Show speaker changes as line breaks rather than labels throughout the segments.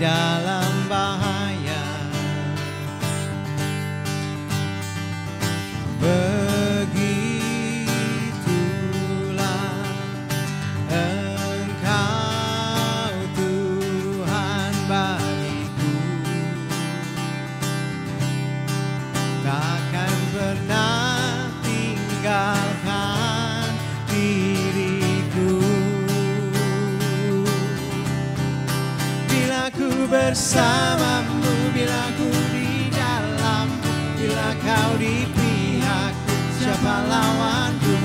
dalam bahaya. Begitulah Engkau Tuhan bagiku, takkan pernah tinggalkan diriku. Bila ku bersamamu, bila ku di dalammu, bila kau di pihakku, siapa lawanku?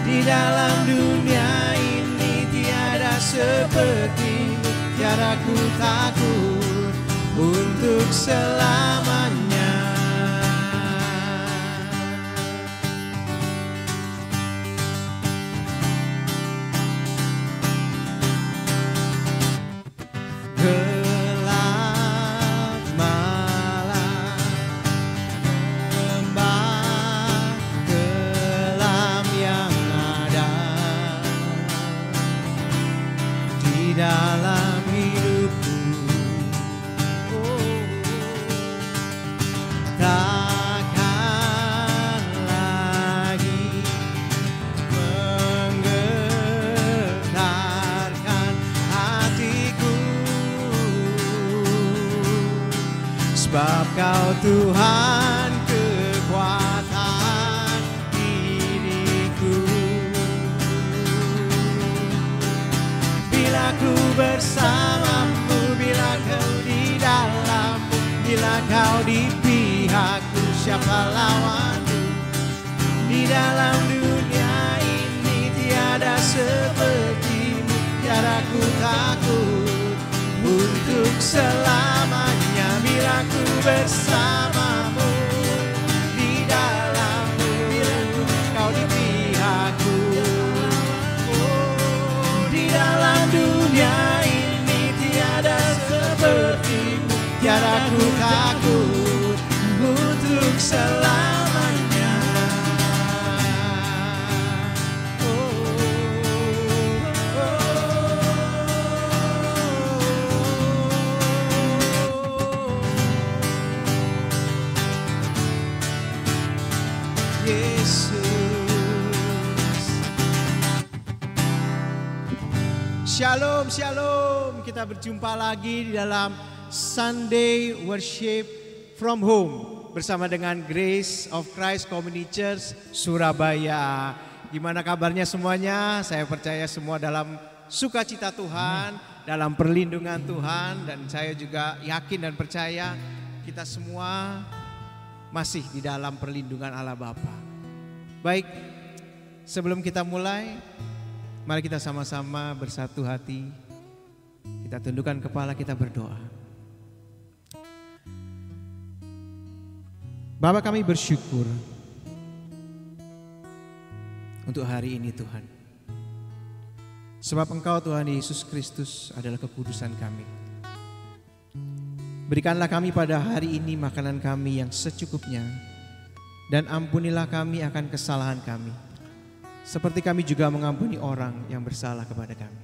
Di dalam dunia ini tiada sepertimu, tiada ku takut untuk selamanya. Gelap malam, lembah kelam yang ada di dalam hidupku, takkan lagi menggetarkan hatiku, sebab Kau Tuhan kekuatan diriku. Bila ku bersamamu, bila Kau di dalammu, bila Kau di pihakku, siapa lawanku? Di dalam dunia ini tiada sepertimu, tiada ku takut untuk selamanya. Bila ku bersamamu, di dalammu, bila Kau di pihakku, di dalam dunia ini tiada sepertimu, tiada ku takut untuk selamanya. Yesus. Shalom, shalom. Kita berjumpa lagi di dalam Sunday Worship from Home bersama dengan Grace of Christ Community Church Surabaya. Gimana kabarnya semuanya? Saya percaya semua dalam sukacita Tuhan, dalam perlindungan Tuhan, dan saya juga yakin dan percaya kita semua masih di dalam perlindungan Allah Bapa. Baik, sebelum kita mulai, mari kita sama-sama bersatu hati. Kita tundukkan kepala, kita berdoa. Bapa, kami bersyukur untuk hari ini Tuhan. Sebab Engkau Tuhan Yesus Kristus adalah kekudusan kami. Berikanlah kami pada hari ini makanan kami yang secukupnya, dan ampunilah kami akan kesalahan kami, seperti kami juga mengampuni orang yang bersalah kepada kami.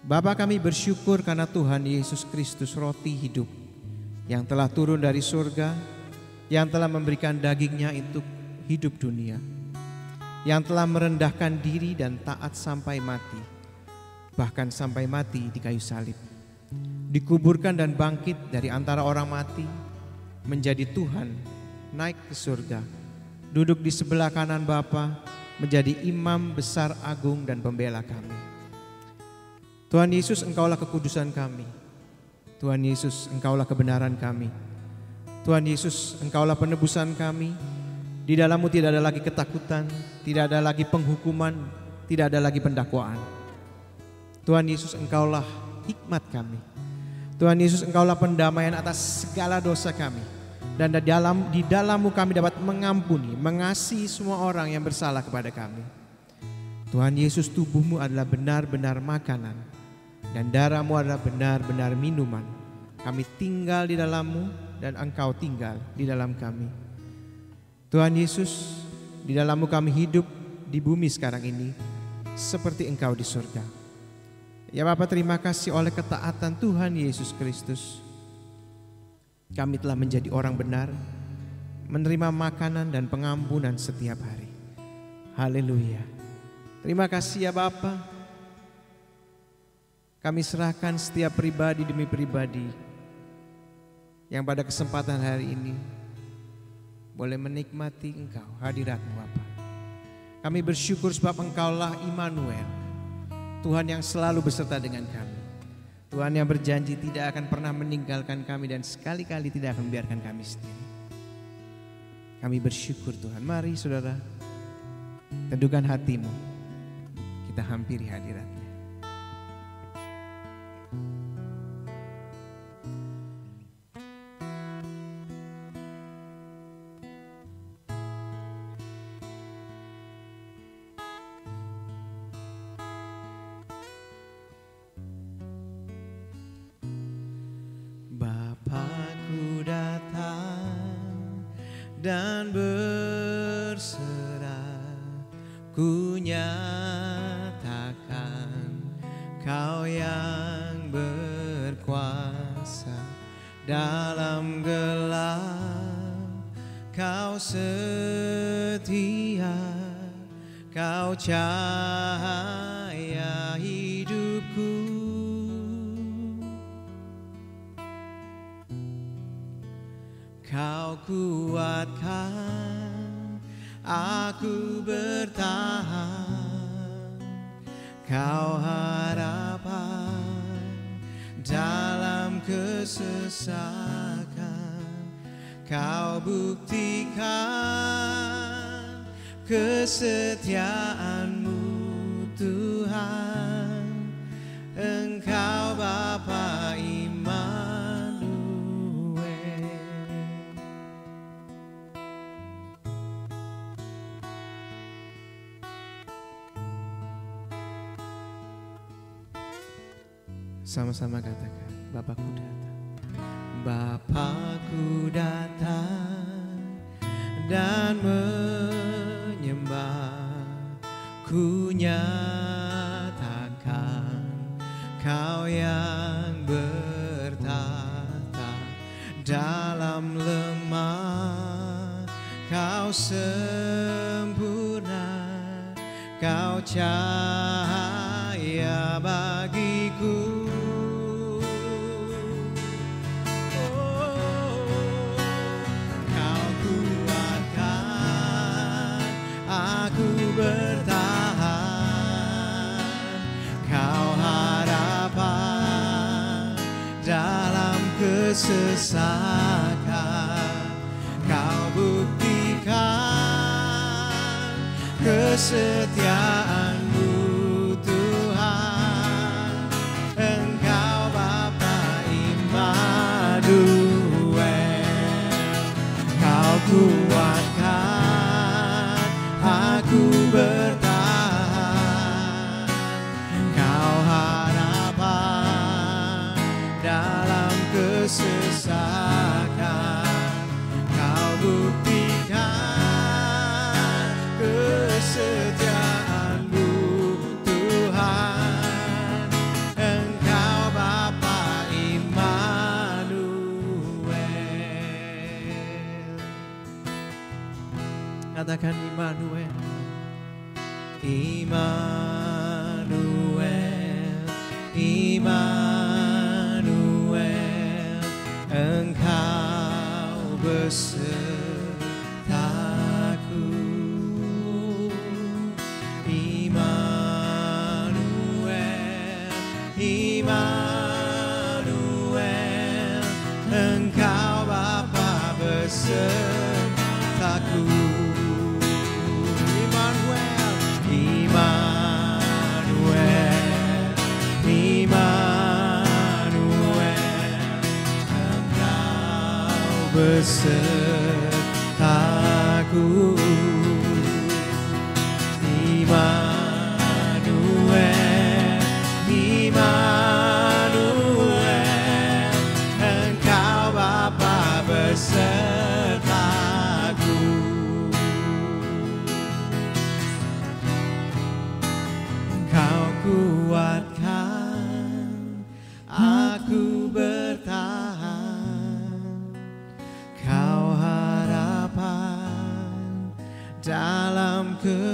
Bapa, kami bersyukur karena Tuhan Yesus Kristus roti hidup yang telah turun dari surga, yang telah memberikan dagingnya untuk hidup dunia, yang telah merendahkan diri dan taat sampai mati, bahkan sampai mati di kayu salib, dikuburkan dan bangkit dari antara orang mati, menjadi Tuhan, naik ke surga, duduk di sebelah kanan Bapa, menjadi imam besar agung dan pembela kami. Tuhan Yesus, Engkaulah kekudusan kami. Tuhan Yesus, Engkaulah kebenaran kami. Tuhan Yesus, Engkaulah penebusan kami. Di dalam-Mu tidak ada lagi ketakutan, tidak ada lagi penghukuman, tidak ada lagi pendakwaan. Tuhan Yesus, Engkaulah hikmat kami. Tuhan Yesus, Engkaulah pendamaian atas segala dosa kami. Dan di dalam-Mu kami dapat mengampuni, mengasihi semua orang yang bersalah kepada kami. Tuhan Yesus, tubuh-Mu adalah benar-benar makanan, dan darah-Mu adalah benar-benar minuman. Kami tinggal di dalam-Mu, dan Engkau tinggal di dalam kami. Tuhan Yesus, di dalam-Mu kami hidup di bumi sekarang ini, seperti Engkau di surga. Ya Bapa, terima kasih oleh ketaatan Tuhan Yesus Kristus, kami telah menjadi orang benar, menerima makanan dan pengampunan setiap hari. Haleluya. Terima kasih ya Bapa. Kami serahkan setiap pribadi demi pribadi yang pada kesempatan hari ini boleh menikmati Engkau, hadirat-Mu Bapa. Kami bersyukur sebab Engkaulah Immanuel, Tuhan yang selalu beserta dengan kami. Tuhan yang berjanji tidak akan pernah meninggalkan kami dan sekali-kali tidak akan membiarkan kami sendiri. Kami bersyukur Tuhan. Mari saudara, teduhkan hatimu, kita hampiri hadirat-Nya. Bapakku datang dan berserah, ku nyatakan Kau yang berkuasa dalam gelap. Kau setia, Kau cahaya hidupku. Kau kuatkan aku bertahan, Kau harapan dalam kesesakan. Kau buktikan kesetiaan-Mu Tuhan, Engkau Bapa Immanuel. Sama-sama katakan, Bapakku datang. Bapakku datang dan menyembah, ku nyatakan Kau yang bertata dalam lemah. Kau sempurna, Kau cahaya bagiku. Bertahan, Kau harapan dalam kesesakan. Kau buktikan kesetiaan-Mu Tuhan, Engkau Bapa Immanuel. Kau kuatkan aku bertahan, Kau harapan dalam kesesakan. Kau buktikan kesetiaan-Mu Tuhan, Engkau Bapa Immanuel. Katakan Immanuel. Immanuel, Immanuel, Engkau besertaku. Immanuel, Immanuel, Engkau Bapa besertaku. Immanuel, Immanuel, Engkau besertaku. Immanuel, Immanuel, Engkau Bapa besertaku. Kau kuatkan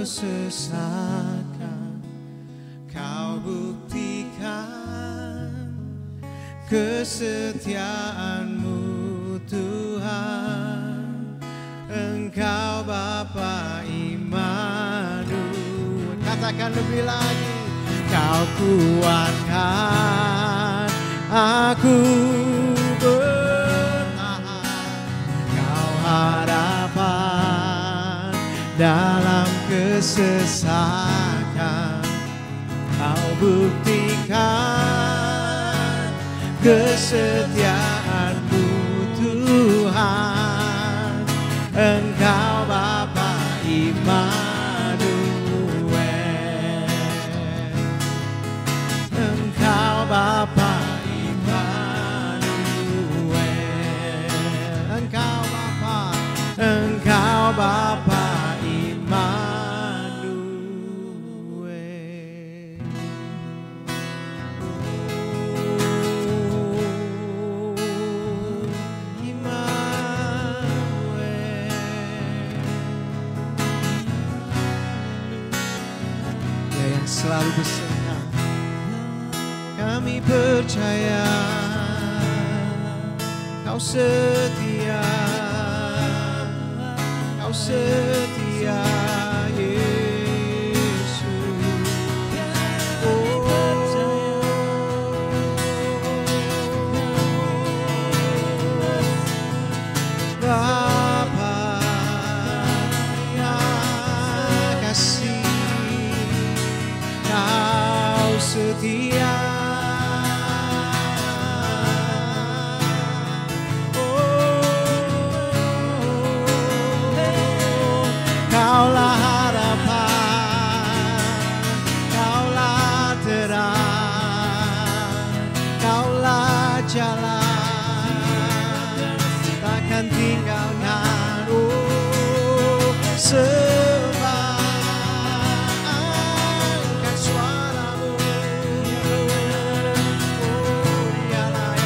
kesesakan, Kau buktikan kesetiaan-Mu Tuhan. Engkau Bapa Immanuel. Katakan lebih lagi. Kau kuatkan aku bertahan, Kau harapan dalam kesesakan. Kau buktikan kesetiaan-Mu Tuhan. Engkau Bapa Immanuel. Engkau Bapa Immanuel. Engkau Bapa Immanuel. Dia yang selalu beserta. Kami percaya Kau setia, Kau setia Yesus. Oh, Bapa yang kasih, Kau setia. Kaulah harapan, Kaulah terang, Kaulah jalan, takkan tinggalkan. Oh, sembah angkat suaramu. Oh, dialah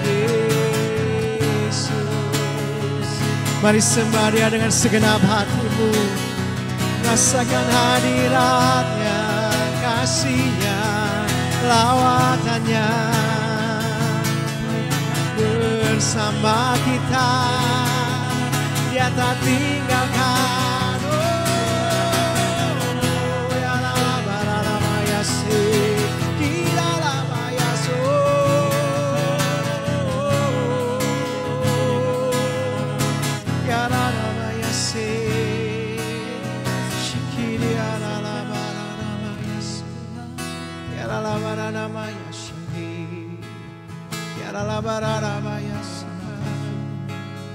Yesus. Mari sembah Dia dengan segenap hatimu. Rasakan hadiratnya, kasih-Nya, lawatannya bersama kita. Dia tak tinggalkan. Oh, ya lama lama ya sih, kita lama ya so. Ya lama ya sih, shikiri ya lama ya sih, ya lama ya sih, ya lama ya sih.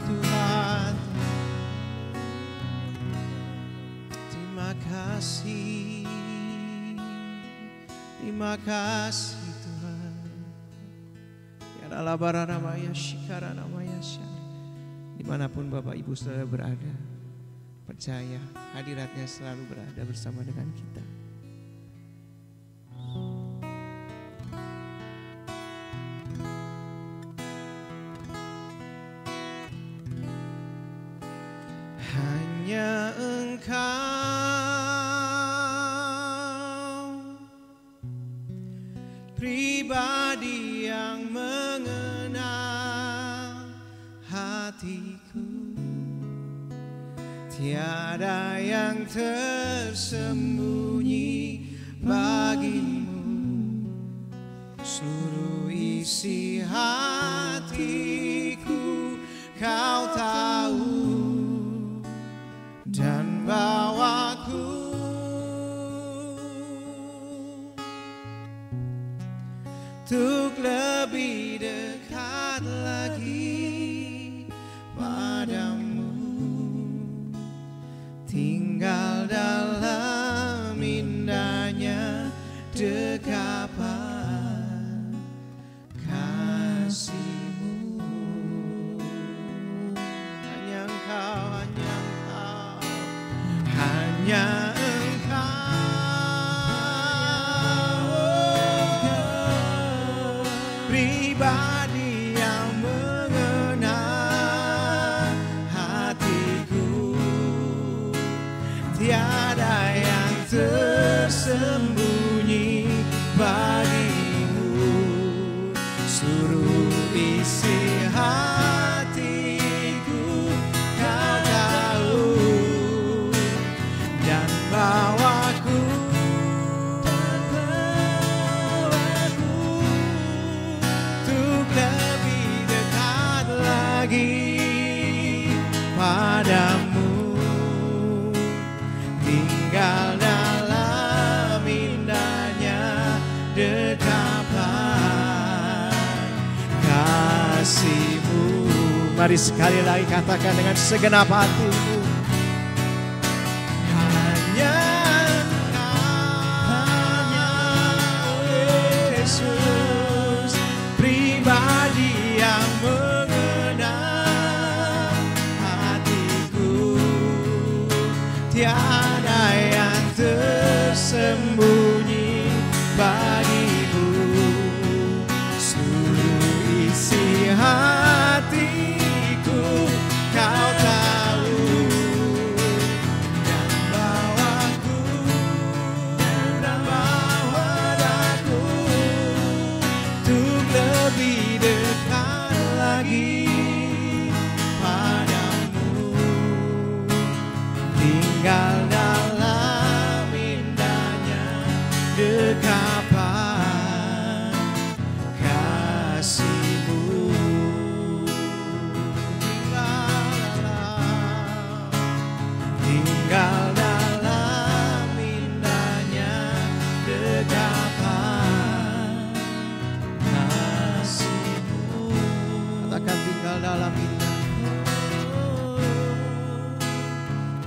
Tuhan, terima kasih, terima kasih Tuhan. Ya lalabara namanya shikara namanya shan. Dimanapun Bapak Ibu Saudara berada, percaya hadiratnya selalu berada bersama dengan kita. Hanya Engkau pribadi yang mengenal hatiku. Tiada yang tersembunyi bagimu. Seluruh isi hatiku Kau tahu. Dan bawaku untuk lebih dekat lagi padamu, tinggal dalam indahnya dekapan kasih-Mu. Hanya Engkau, hanya Engkau pribadi yang mengenal hatiku. Tiada Mari sekali lagi katakan dengan segenap hatimu. Hanya Yesus pribadi yang mengenal hatiku. Tiada yang tersembunyi bagimu. Seluruh isi hatiku Kau tahu, dan bawaku dan bawa aku untuk lebih dekat lagi padamu. Tinggal dalam indahnya dekapan kasih-Mu. Tinggal dalam indahnya dekapan kasih-Mu. Katakan tinggal dalam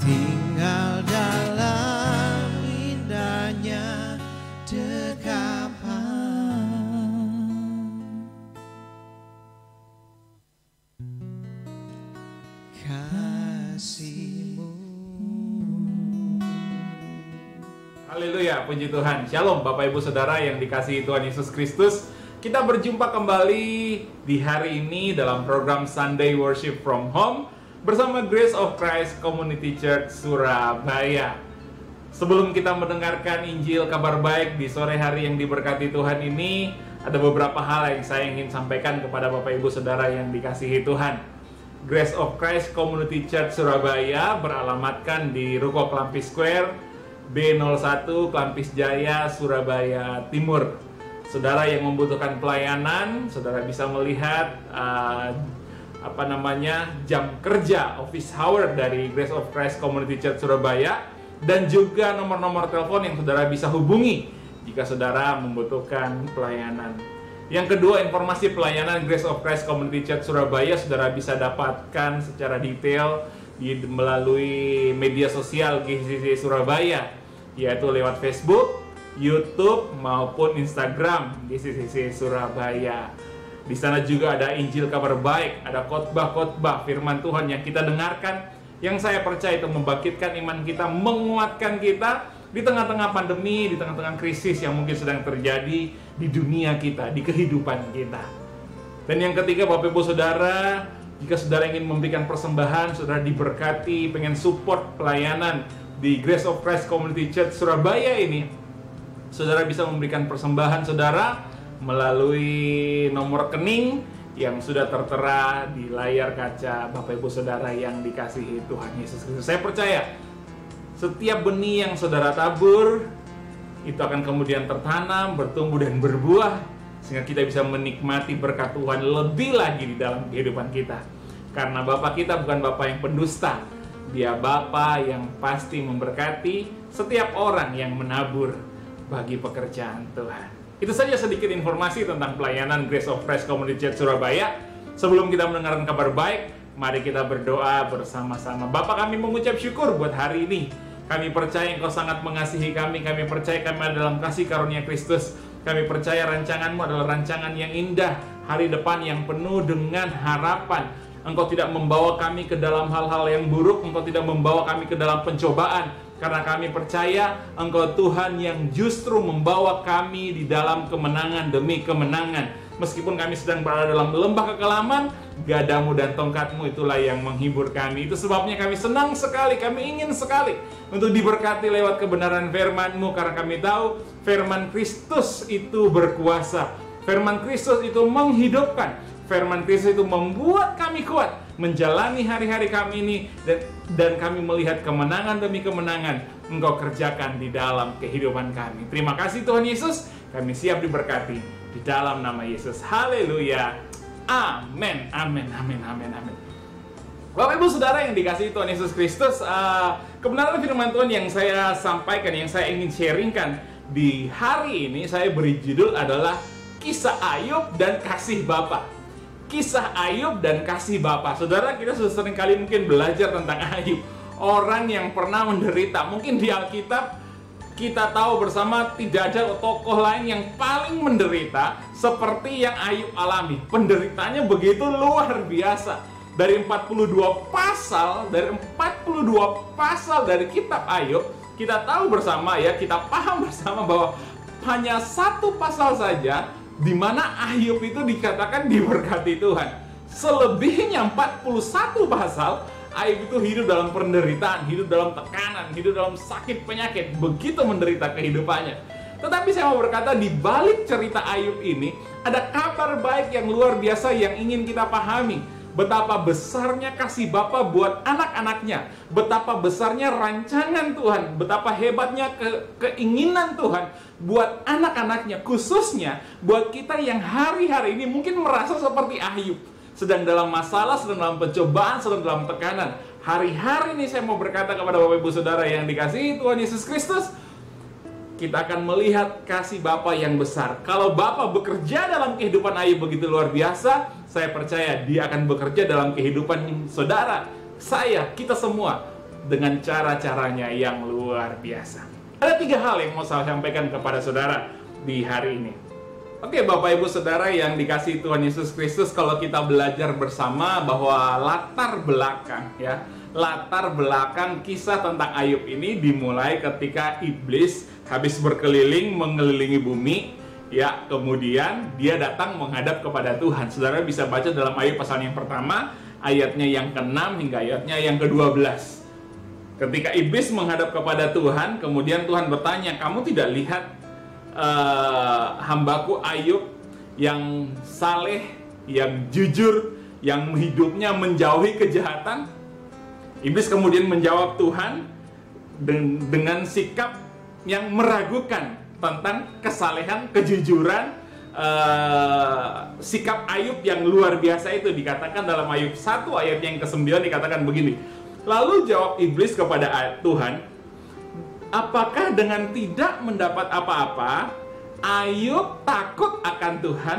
tinggal dalam indahnya dekapan kasih-Mu.
Haleluya, puji Tuhan. Shalom Bapak Ibu Saudara yang dikasihi Tuhan Yesus Kristus. Kita berjumpa kembali di hari ini dalam program Sunday Worship from Home bersama Grace of Christ Community Church Surabaya. Sebelum kita mendengarkan Injil kabar baik di sore hari yang diberkati Tuhan ini, ada beberapa hal yang saya ingin sampaikan kepada Bapak Ibu Saudara yang dikasihi Tuhan. Grace of Christ Community Church Surabaya beralamatkan di Ruko Klampis Square B01 Klampis Jaya, Surabaya Timur. Saudara yang membutuhkan pelayanan, saudara bisa melihat jam kerja office hour dari Grace of Christ Community Church Surabaya, dan juga nomor-nomor telepon yang saudara bisa hubungi jika saudara membutuhkan pelayanan. Yang kedua, informasi pelayanan Grace of Christ Community Church Surabaya saudara bisa dapatkan secara detail melalui media sosial GCC Surabaya, yaitu lewat Facebook, YouTube maupun Instagram GCC Surabaya. Di sana juga ada Injil kabar baik, ada khotbah-khotbah firman Tuhan yang kita dengarkan, yang saya percaya itu membangkitkan iman kita, menguatkan kita di tengah-tengah pandemi, di tengah-tengah krisis yang mungkin sedang terjadi di dunia kita, di kehidupan kita. Dan yang ketiga, Bapak Ibu Saudara, jika saudara ingin memberikan persembahan, saudara diberkati, pengen support pelayanan di Grace of Christ Community Church Surabaya ini, saudara bisa memberikan persembahan saudara melalui nomor rekening yang sudah tertera di layar kaca Bapak Ibu Saudara yang dikasihi Tuhan Yesus Kristus. Saya percaya setiap benih yang saudara tabur itu akan kemudian tertanam, bertumbuh dan berbuah, sehingga kita bisa menikmati berkat Tuhan lebih lagi di dalam kehidupan kita. Karena Bapa kita bukan Bapa yang pendusta, Dia Bapa yang pasti memberkati setiap orang yang menabur bagi pekerjaan Tuhan. Itu saja sedikit informasi tentang pelayanan Grace of Christ Community Church Surabaya. Sebelum kita mendengarkan kabar baik, mari kita berdoa bersama-sama. Bapa, kami mengucap syukur buat hari ini. Kami percaya Engkau sangat mengasihi kami. Kami percaya kami ada dalam kasih karunia Kristus. Kami percaya rancangan-Mu adalah rancangan yang indah, hari depan yang penuh dengan harapan. Engkau tidak membawa kami ke dalam hal-hal yang buruk. Engkau tidak membawa kami ke dalam pencobaan. Karena kami percaya Engkau Tuhan yang justru membawa kami di dalam kemenangan demi kemenangan. Meskipun kami sedang berada dalam lembah kekelaman, gadamu dan tongkatmu itulah yang menghibur kami. Itu sebabnya kami senang sekali, kami ingin sekali untuk diberkati lewat kebenaran firman-Mu. Karena kami tahu firman Kristus itu berkuasa, firman Kristus itu menghidupkan, firman Kristus itu membuat kami kuat menjalani hari-hari kami ini, dan kami melihat kemenangan demi kemenangan Engkau kerjakan di dalam kehidupan kami. Terima kasih Tuhan Yesus, kami siap diberkati di dalam nama Yesus. Haleluya. Amin. Amin. Amin. Amin. Amin. Bapak Ibu Saudara yang dikasihi Tuhan Yesus Kristus, kebenaran firman Tuhan yang saya sampaikan, yang saya ingin sharingkan di hari ini, saya beri judul adalah Kisah Ayub dan Kasih Bapa. kisah Ayub dan kasih Bapa. Saudara, kita sudah sering kali mungkin belajar tentang Ayub, orang yang pernah menderita. Mungkin di Alkitab kita tahu bersama tidak ada tokoh lain yang paling menderita seperti yang Ayub alami. Penderitanya begitu luar biasa. Dari 42 pasal dari kitab Ayub, kita tahu bersama ya, kita paham bersama bahwa hanya satu pasal saja di mana Ayub itu dikatakan diberkati Tuhan. Selebihnya 41 pasal, Ayub itu hidup dalam penderitaan, hidup dalam tekanan, hidup dalam sakit penyakit, begitu menderita kehidupannya. Tetapi saya mau berkata, di balik cerita Ayub ini ada kabar baik yang luar biasa yang ingin kita pahami. Betapa besarnya kasih Bapa buat anak-anaknya, betapa besarnya rancangan Tuhan, betapa hebatnya keinginan Tuhan buat anak-anaknya, khususnya buat kita yang hari-hari ini mungkin merasa seperti Ayub, sedang dalam masalah, sedang dalam pencobaan, sedang dalam tekanan. Hari-hari ini saya mau berkata kepada Bapak Ibu Saudara yang dikasihi Tuhan Yesus Kristus, kita akan melihat kasih Bapa yang besar. Kalau Bapa bekerja dalam kehidupan Ayub begitu luar biasa, saya percaya Dia akan bekerja dalam kehidupan saudara, saya, kita semua dengan cara-caranya yang luar biasa. Ada 3 hal yang mau saya sampaikan kepada saudara di hari ini. Oke, Bapak Ibu Saudara yang dikasihi Tuhan Yesus Kristus, kalau kita belajar bersama bahwa latar belakang kisah tentang Ayub ini dimulai ketika iblis habis berkeliling mengelilingi bumi, ya, kemudian dia datang menghadap kepada Tuhan. Saudara bisa baca dalam Ayub pasal yang pertama, ayatnya yang ke-6 hingga ayatnya yang ke-12. Ketika iblis menghadap kepada Tuhan, kemudian Tuhan bertanya, kamu tidak lihat hambaku Ayub yang saleh, yang jujur, yang hidupnya menjauhi kejahatan? Iblis kemudian menjawab Tuhan dengan sikap yang meragukan tentang kesalehan, kejujuran, sikap Ayub yang luar biasa itu. Dikatakan dalam Ayub 1 ayat yang ke-9 dikatakan begini, lalu jawab iblis kepada Tuhan, apakah dengan tidak mendapat apa-apa Ayub takut akan Tuhan?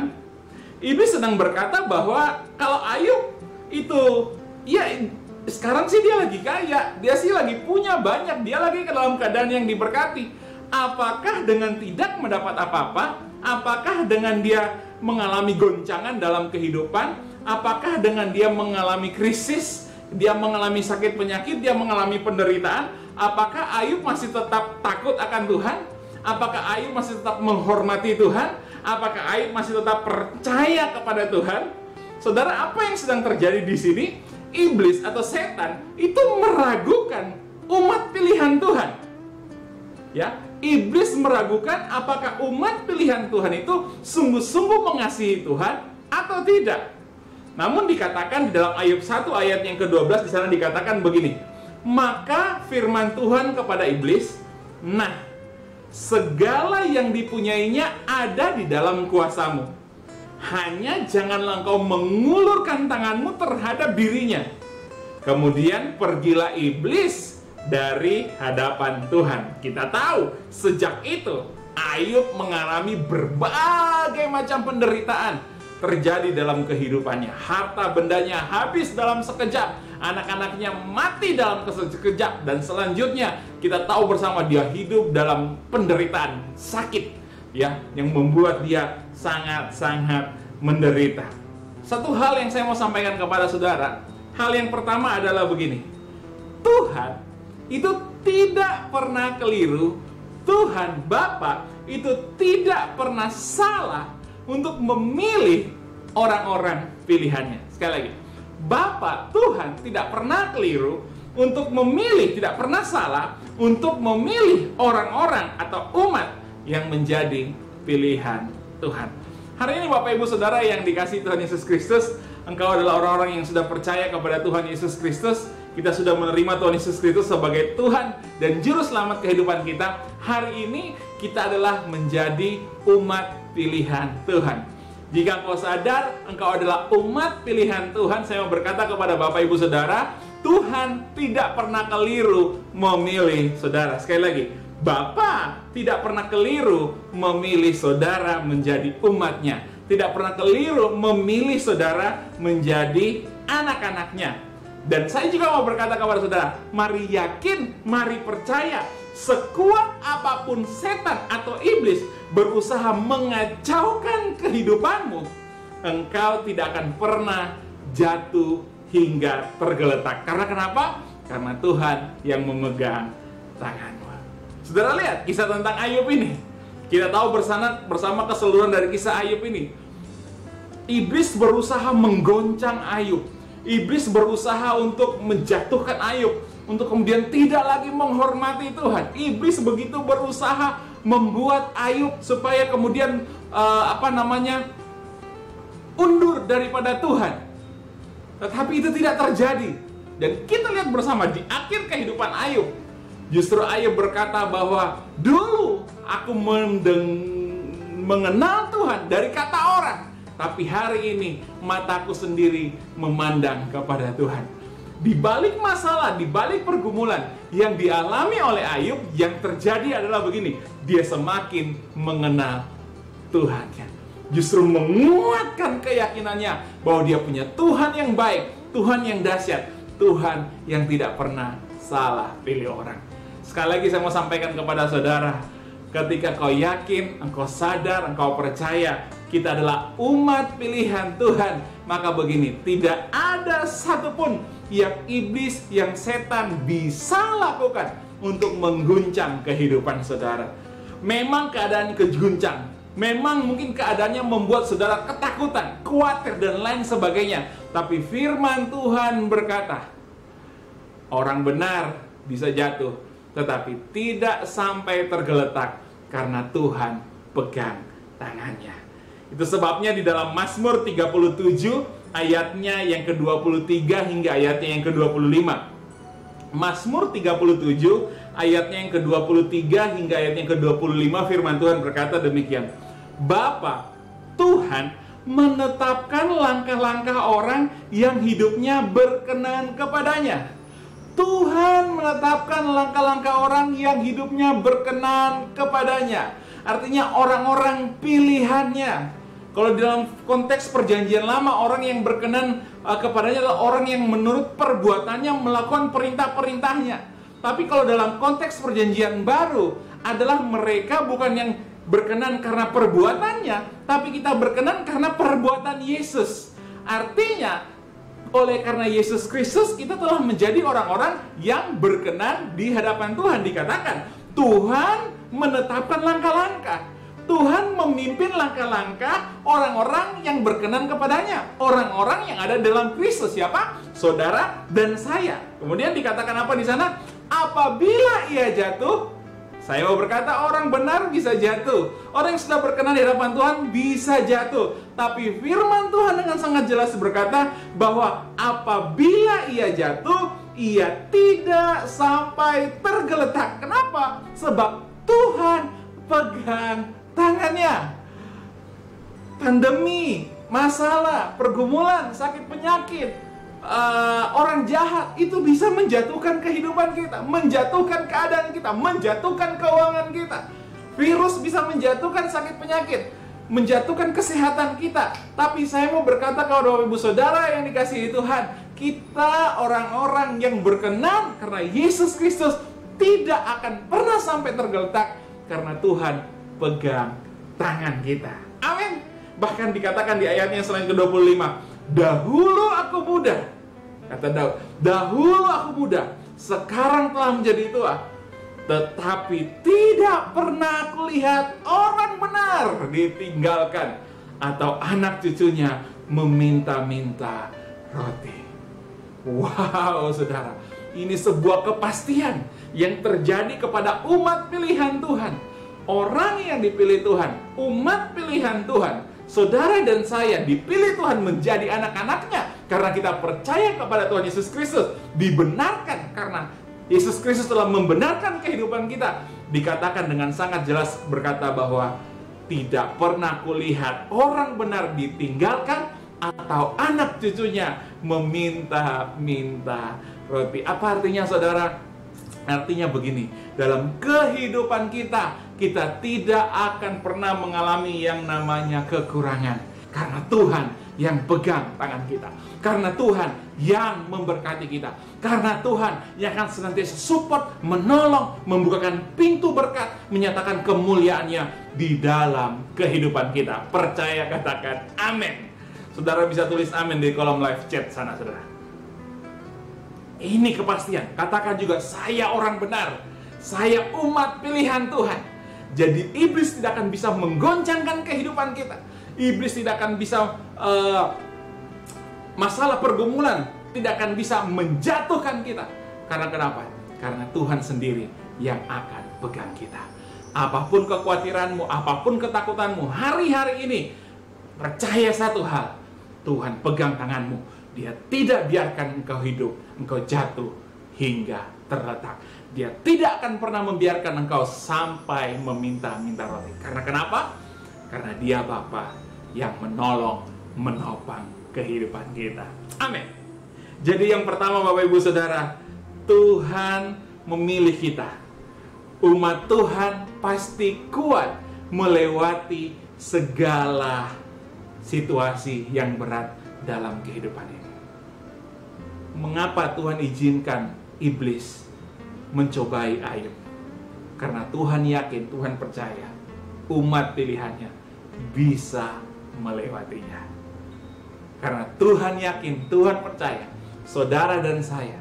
Iblis sedang berkata bahwa kalau Ayub itu, ya sekarang sih dia lagi kaya, dia sih lagi punya banyak, dia lagi ke dalam keadaan yang diberkati. Apakah dengan tidak mendapat apa-apa? Apakah dengan dia mengalami goncangan dalam kehidupan? Apakah dengan dia mengalami krisis, dia mengalami sakit penyakit, dia mengalami penderitaan? Apakah Ayub masih tetap takut akan Tuhan? Apakah Ayub masih tetap menghormati Tuhan? Apakah Ayub masih tetap percaya kepada Tuhan? Saudara, apa yang sedang terjadi di sini? Iblis atau setan itu meragukan umat pilihan Tuhan. Ya, iblis meragukan apakah umat pilihan Tuhan itu sungguh-sungguh mengasihi Tuhan atau tidak. Namun dikatakan di dalam Ayub 1 ayat yang ke-12 di sana dikatakan begini, maka firman Tuhan kepada iblis, nah, segala yang dipunyainya ada di dalam kuasamu. Hanya janganlah engkau mengulurkan tanganmu terhadap dirinya. Kemudian pergilah iblis dari hadapan Tuhan. Kita tahu sejak itu Ayub mengalami berbagai macam penderitaan terjadi dalam kehidupannya. Harta bendanya habis dalam sekejap, anak-anaknya mati dalam sekejap, dan selanjutnya kita tahu bersama dia hidup dalam penderitaan, sakit, ya, yang membuat dia sangat-sangat menderita. Satu hal yang saya mau sampaikan kepada saudara, hal yang pertama adalah begini, Tuhan itu tidak pernah keliru. Tuhan Bapa itu tidak pernah salah untuk memilih orang-orang pilihannya. Sekali lagi, Bapa Tuhan tidak pernah keliru untuk memilih, tidak pernah salah untuk memilih orang-orang atau umat yang menjadi pilihan Tuhan. Hari ini Bapak Ibu Saudara yang dikasihi Tuhan Yesus Kristus, engkau adalah orang-orang yang sudah percaya kepada Tuhan Yesus Kristus. Kita sudah menerima Tuhan Yesus Kristus sebagai Tuhan dan Juru Selamat kehidupan kita. Hari ini kita adalah menjadi umat pilihan Tuhan. Jika engkau sadar engkau adalah umat pilihan Tuhan, saya mau berkata kepada Bapak Ibu Saudara, Tuhan tidak pernah keliru memilih saudara. Sekali lagi, Bapa tidak pernah keliru memilih saudara menjadi umatnya. tidak pernah keliru memilih saudara menjadi anak-anaknya. Dan saya juga mau berkata kepada saudara, mari yakin, mari percaya, sekuat apapun setan atau iblis berusaha mengacaukan kehidupanmu, engkau tidak akan pernah jatuh hingga tergeletak. Karena kenapa? Karena Tuhan yang memegang tanganmu. Saudara lihat kisah tentang Ayub ini. Kita tahu bersama keseluruhan dari kisah Ayub ini. Iblis berusaha menggoncang Ayub. Iblis berusaha untuk menjatuhkan Ayub, untuk kemudian tidak lagi menghormati Tuhan. Iblis begitu berusaha membuat Ayub supaya kemudian undur daripada Tuhan. Tetapi itu tidak terjadi. Dan kita lihat bersama di akhir kehidupan Ayub, justru Ayub berkata bahwa dulu aku mengenal Tuhan dari kata orang, tapi hari ini mataku sendiri memandang kepada Tuhan. Di balik masalah, di balik pergumulan yang dialami oleh Ayub, yang terjadi adalah begini, dia semakin mengenal Tuhannya. Justru menguatkan keyakinannya bahwa dia punya Tuhan yang baik, Tuhan yang dahsyat, Tuhan yang tidak pernah salah pilih orang. Sekali lagi saya mau sampaikan kepada saudara, ketika kau yakin, engkau sadar, engkau percaya kita adalah umat pilihan Tuhan, maka begini, tidak ada satupun yang iblis, yang setan bisa lakukan untuk mengguncang kehidupan saudara. Memang keadaan keguncang, memang mungkin keadaannya membuat saudara ketakutan, khawatir, dan lain sebagainya. Tapi firman Tuhan berkata, orang benar bisa jatuh, tetapi tidak sampai tergeletak karena Tuhan pegang tangannya. Itu sebabnya di dalam Mazmur 37 ayatnya yang ke-23 hingga ayatnya yang ke-25. Mazmur 37 ayatnya yang ke-23 hingga ayatnya yang ke-25, firman Tuhan berkata demikian. Bapa, Tuhan menetapkan langkah-langkah orang yang hidupnya berkenan kepadanya. Tuhan menetapkan langkah-langkah orang yang hidupnya berkenan kepadanya. Artinya orang-orang pilihannya. Kalau dalam konteks perjanjian lama, orang yang berkenan kepadanya adalah orang yang menurut perbuatannya melakukan perintah-perintahnya. Tapi kalau dalam konteks perjanjian baru, adalah mereka bukan yang berkenan karena perbuatannya, tapi kita berkenan karena perbuatan Yesus. Artinya, oleh karena Yesus Kristus, kita telah menjadi orang-orang yang berkenan di hadapan Tuhan. Dikatakan, Tuhan menetapkan langkah-langkah. Tuhan memimpin langkah-langkah orang-orang yang berkenan kepadanya. Orang-orang yang ada dalam Kristus. Siapa? Saudara dan saya. Kemudian dikatakan apa di sana? Apabila ia jatuh, saya mau berkata orang benar bisa jatuh. Orang yang sudah berkenan di hadapan Tuhan bisa jatuh. Tapi firman Tuhan dengan sangat jelas berkata bahwa apabila ia jatuh, ia tidak sampai tergeletak. Kenapa? Sebab Tuhan pegang tangannya. Pandemi, masalah, pergumulan, sakit penyakit, orang jahat itu bisa menjatuhkan kehidupan kita, menjatuhkan keadaan kita, menjatuhkan keuangan kita. Virus bisa menjatuhkan sakit penyakit, menjatuhkan kesehatan kita. Tapi saya mau berkata kepada Bapak Ibu Saudara yang dikasihi Tuhan, kita orang-orang yang berkenan karena Yesus Kristus tidak akan pernah sampai tergeletak karena Tuhan pegang tangan kita. Amin. Bahkan dikatakan di ayatnya selain ke-25, dahulu aku muda, kata Daud, dahulu aku muda, sekarang telah menjadi tua, tetapi tidak pernah aku lihat orang benar ditinggalkan atau anak cucunya meminta-minta roti. Wow, saudara, ini sebuah kepastian yang terjadi kepada umat pilihan Tuhan. Orang yang dipilih Tuhan, umat pilihan Tuhan, saudara dan saya dipilih Tuhan menjadi anak-anaknya karena kita percaya kepada Tuhan Yesus Kristus, dibenarkan karena Yesus Kristus telah membenarkan kehidupan kita. Dikatakan dengan sangat jelas berkata bahwa tidak pernah kulihat orang benar ditinggalkan atau anak cucunya meminta-minta roti. Apa artinya, saudara? Artinya begini, dalam kehidupan kita, kita tidak akan pernah mengalami yang namanya kekurangan. Karena Tuhan yang pegang tangan kita. Karena Tuhan yang memberkati kita. Karena Tuhan yang akan senantiasa support, menolong, membukakan pintu berkat, menyatakan kemuliaannya di dalam kehidupan kita. Percaya, katakan amin. Saudara bisa tulis amin di kolom live chat sana, saudara. Ini kepastian. Katakan juga, saya orang benar. Saya umat pilihan Tuhan. Jadi iblis tidak akan bisa menggoncangkan kehidupan kita. Iblis tidak akan bisa masalah pergumulan tidak akan bisa menjatuhkan kita. Karena kenapa? Karena Tuhan sendiri yang akan pegang kita. Apapun kekhawatiranmu, apapun ketakutanmu hari-hari ini, percaya satu hal, Tuhan pegang tanganmu. Dia tidak biarkan engkau hidup, engkau jatuh hingga terletak. Dia tidak akan pernah membiarkan engkau sampai meminta-minta roti. Karena kenapa? Karena Dia Bapa yang menolong, menopang kehidupan kita. Amin. Jadi yang pertama Bapak Ibu Saudara, Tuhan memilih kita. Umat Tuhan pasti kuat melewati segala situasi yang berat dalam kehidupan ini. Mengapa Tuhan izinkan iblis mencobai Ayub? Karena Tuhan yakin, Tuhan percaya umat pilihannya bisa melewatinya. Karena Tuhan yakin, Tuhan percaya, saudara dan saya,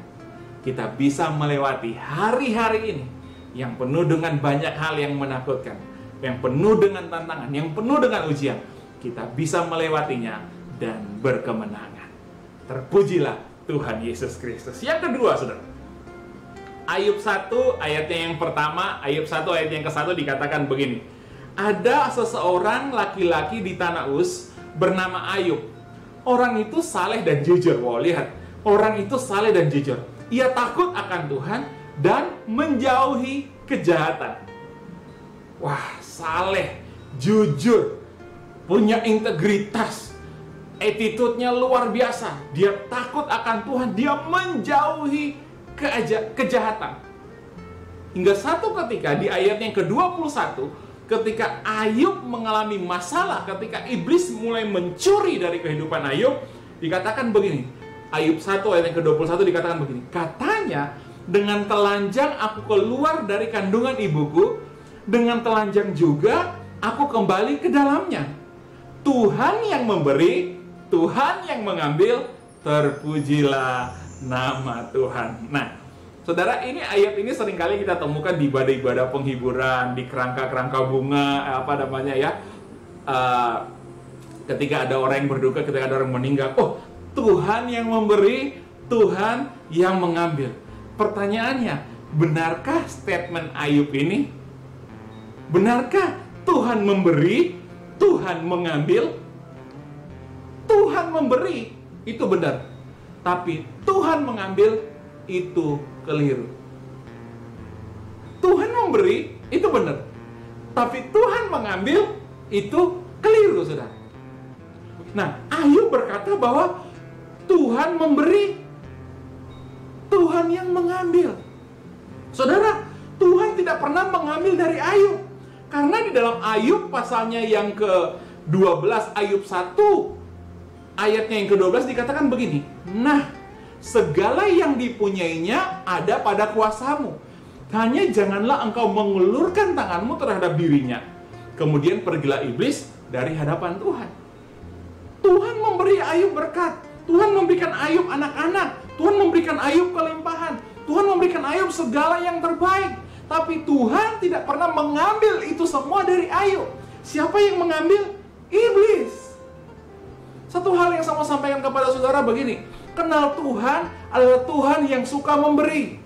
kita bisa melewati hari-hari ini yang penuh dengan banyak hal yang menakutkan, yang penuh dengan tantangan, yang penuh dengan ujian. Kita bisa melewatinya dan berkemenangan. Terpujilah Tuhan Yesus Kristus. Yang kedua, saudara, Ayub 1 ayatnya yang pertama, Ayub 1 ayat yang ke-1 dikatakan begini. Ada seseorang laki-laki di tanah Uz bernama Ayub. Orang itu saleh dan jujur. Wow, lihat. Orang itu saleh dan jujur. Ia takut akan Tuhan dan menjauhi kejahatan. Wah, saleh, jujur, punya integritas, attitude-nya luar biasa. Dia takut akan Tuhan, dia menjauhi kejahatan. Hingga satu ketika di ayat yang ke-21, ketika Ayub mengalami masalah, ketika iblis mulai mencuri dari kehidupan Ayub, dikatakan begini. Ayub 1 ayat yang ke-21 dikatakan begini. Katanya, dengan telanjang aku keluar dari kandungan ibuku, dengan telanjang juga aku kembali ke dalamnya. Tuhan yang memberi, Tuhan yang mengambil, terpujilah nama Tuhan. Nah, saudara, ini ayat ini seringkali kita temukan di ibadah-ibadah penghiburan, di kerangka-kerangka bunga, ketika ada orang yang berduka, ketika ada orang meninggal. Oh, Tuhan yang memberi, Tuhan yang mengambil. Pertanyaannya, benarkah statement Ayub ini? Benarkah Tuhan memberi, Tuhan mengambil? Tuhan memberi, itu benar. Tapi Tuhan mengambil, itu keliru. Tuhan memberi, itu benar. Tapi Tuhan mengambil, itu keliru, saudara. Nah, Ayub berkata bahwa Tuhan memberi, Tuhan yang mengambil. Saudara, Tuhan tidak pernah mengambil dari Ayub. Karena di dalam Ayub pasalnya yang ke-12, Ayub 1 ayatnya yang ke-12 dikatakan begini. Nah, segala yang dipunyainya ada pada kuasamu. Hanya janganlah engkau mengulurkan tanganmu terhadap dirinya. Kemudian pergilah iblis dari hadapan Tuhan. Tuhan memberi Ayub berkat. Tuhan memberikan Ayub anak-anak. Tuhan memberikan Ayub kelimpahan. Tuhan memberikan Ayub segala yang terbaik. Tapi Tuhan tidak pernah mengambil itu semua dari Ayub. Siapa yang mengambil? Iblis. Satu hal yang saya mau sampaikan kepada saudara begini. Kenal Tuhan adalah Tuhan yang suka memberi.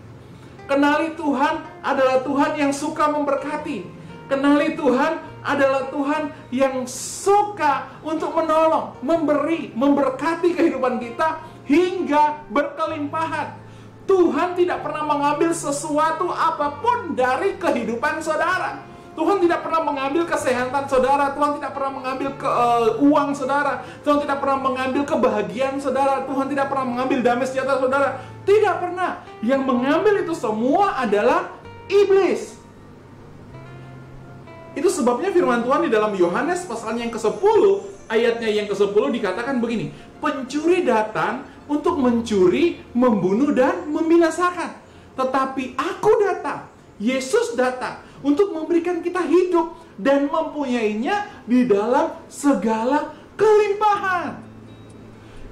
Kenali Tuhan adalah Tuhan yang suka memberkati. Kenali Tuhan adalah Tuhan yang suka untuk menolong, memberi, memberkati kehidupan kita hingga berkelimpahan. Tuhan tidak pernah mengambil sesuatu apapun dari kehidupan saudara. Tuhan tidak pernah mengambil kesehatan saudara. Tuhan tidak pernah mengambil uang saudara. Tuhan tidak pernah mengambil kebahagiaan saudara. Tuhan tidak pernah mengambil damai sejahtera saudara. Tidak pernah. Yang mengambil itu semua adalah iblis. Itu sebabnya firman Tuhan di dalam Yohanes pasalnya yang ke-10, ayatnya yang ke-10 dikatakan begini, pencuri datang untuk mencuri, membunuh, dan membinasakan. Tetapi aku datang, Yesus datang untuk memberikan kita hidup dan mempunyainya di dalam segala kelimpahan.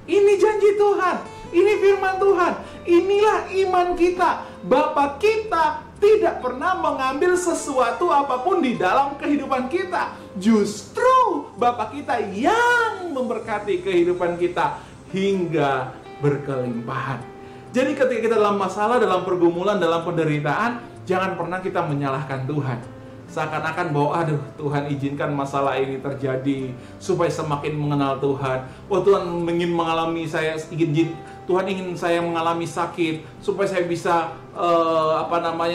Ini janji Tuhan, ini firman Tuhan, inilah iman kita. Bapa kita tidak pernah mengambil sesuatu apapun di dalam kehidupan kita. Justru Bapa kita yang memberkati kehidupan kita hingga berkelimpahan. Jadi ketika kita dalam masalah, dalam pergumulan, dalam penderitaan, jangan pernah kita menyalahkan Tuhan. Seakan-akan bahwa, aduh, Tuhan izinkan masalah ini terjadi supaya semakin mengenal Tuhan. Oh, Tuhan ingin mengalami saya, Tuhan ingin saya mengalami sakit supaya saya bisa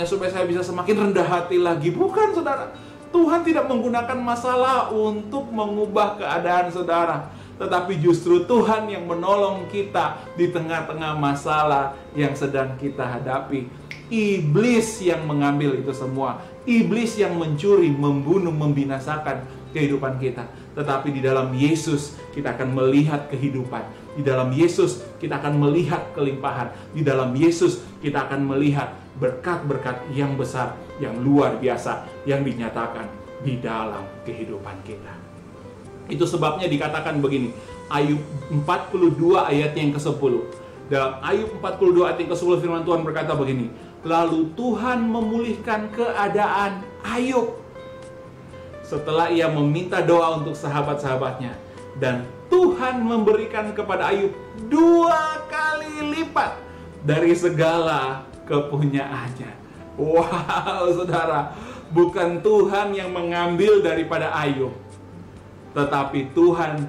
supaya saya bisa semakin rendah hati lagi. Bukan, saudara. Tuhan tidak menggunakan masalah untuk mengubah keadaan saudara, tetapi justru Tuhan yang menolong kita di tengah-tengah masalah yang sedang kita hadapi. Iblis yang mengambil itu semua. Iblis yang mencuri, membunuh, membinasakan kehidupan kita. Tetapi di dalam Yesus kita akan melihat kehidupan. Di dalam Yesus kita akan melihat kelimpahan. Di dalam Yesus kita akan melihat berkat-berkat yang besar, yang luar biasa, yang dinyatakan di dalam kehidupan kita. Itu sebabnya dikatakan begini, Ayub 42 ayat yang ke-10. Dalam Ayub 42 ayat yang ke-10 firman Tuhan berkata begini, lalu Tuhan memulihkan keadaan Ayub setelah ia meminta doa untuk sahabat-sahabatnya, dan Tuhan memberikan kepada Ayub 2 kali lipat dari segala kepunyaannya. Wow, saudara, bukan Tuhan yang mengambil daripada Ayub, tetapi Tuhan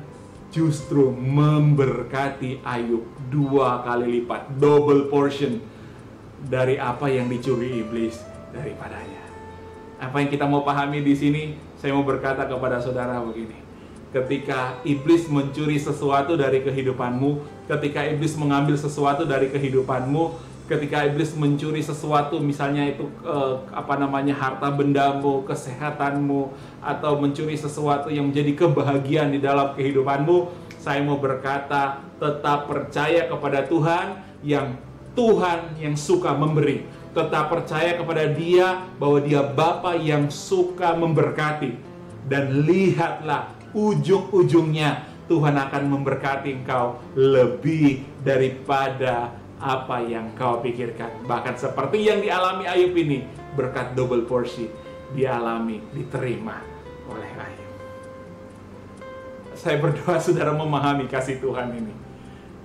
justru memberkati Ayub 2 kali lipat, double portion dari apa yang dicuri iblis daripadanya. Apa yang kita mau pahami di sini, saya mau berkata kepada saudara begini. Ketika iblis mencuri sesuatu dari kehidupanmu, ketika iblis mengambil sesuatu dari kehidupanmu, ketika iblis mencuri sesuatu, misalnya itu harta bendamu, kesehatanmu, atau mencuri sesuatu yang menjadi kebahagiaan di dalam kehidupanmu, saya mau berkata, tetap percaya kepada Tuhan yang suka memberi. Tetap percaya kepada Dia bahwa Dia Bapa yang suka memberkati. Dan lihatlah, ujung-ujungnya Tuhan akan memberkati engkau lebih daripada apa yang kau pikirkan. Bahkan seperti yang dialami Ayub ini, berkat double porsi dialami, diterima oleh Ayub. Saya berdoa saudara memahami kasih Tuhan ini.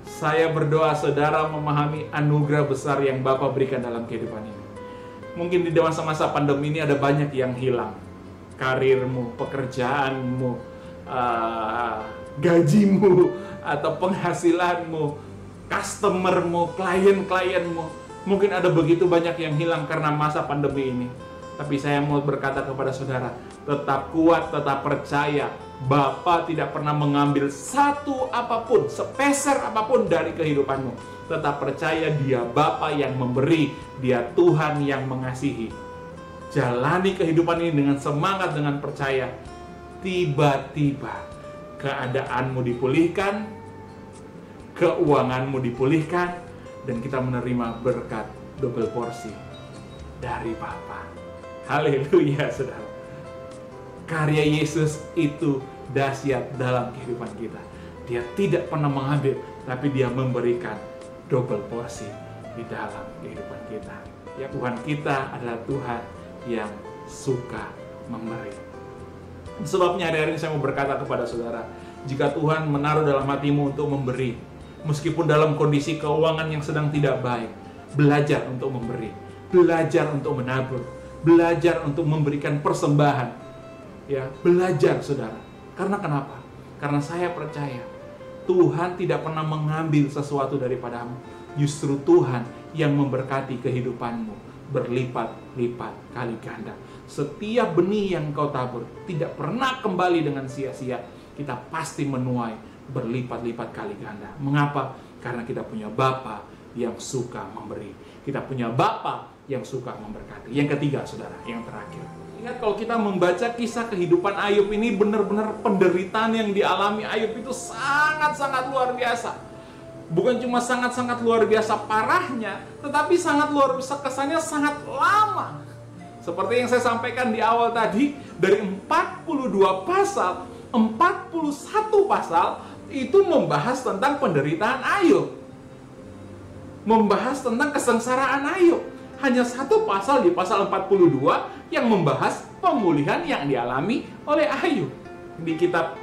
Saya berdoa saudara memahami anugerah besar yang Bapa berikan dalam kehidupan ini. Mungkin di masa-masa pandemi ini ada banyak yang hilang. Karirmu, pekerjaanmu, gajimu, atau penghasilanmu, customermu, klien-klienmu. Mungkin ada begitu banyak yang hilang karena masa pandemi ini. Tapi saya mau berkata kepada saudara, tetap kuat, tetap percaya. Bapa tidak pernah mengambil satu apapun, sepeser apapun dari kehidupanmu. Tetap percaya Dia Bapa yang memberi, Dia Tuhan yang mengasihi. Jalani kehidupan ini dengan semangat, dengan percaya. Tiba-tiba keadaanmu dipulihkan, keuanganmu dipulihkan, dan kita menerima berkat double porsi dari Bapa. Haleluya, saudara. Karya Yesus itu dahsyat dalam kehidupan kita. Dia tidak pernah mengambil, tapi Dia memberikan double porsi di dalam kehidupan kita. Ya, Tuhan kita adalah Tuhan yang suka memberi. Sebabnya hari-hari ini saya mau berkata kepada saudara, jika Tuhan menaruh dalam hatimu untuk memberi, meskipun dalam kondisi keuangan yang sedang tidak baik, belajar untuk memberi, belajar untuk menabur, belajar untuk memberikan persembahan. Ya, belajar saudara. Karena kenapa? Karena saya percaya Tuhan tidak pernah mengambil sesuatu daripadamu. Justru Tuhan yang memberkati kehidupanmu berlipat-lipat kali ganda. Setiap benih yang kau tabur tidak pernah kembali dengan sia-sia. Kita pasti menuai berlipat-lipat kali ganda. Mengapa? Karena kita punya Bapa yang suka memberi. Kita punya Bapa yang suka memberkati. Yang ketiga, saudara, yang terakhir. Ingat, kalau kita membaca kisah kehidupan Ayub ini, benar-benar penderitaan yang dialami Ayub itu sangat-sangat luar biasa. Bukan cuma sangat-sangat luar biasa parahnya, tetapi sangat luar biasa kesannya sangat lama. Seperti yang saya sampaikan di awal tadi, dari 42 pasal, 41 pasal itu membahas tentang penderitaan Ayub. Membahas tentang kesengsaraan Ayub. Hanya satu pasal di pasal 42 yang membahas pemulihan yang dialami oleh Ayub. Di kitab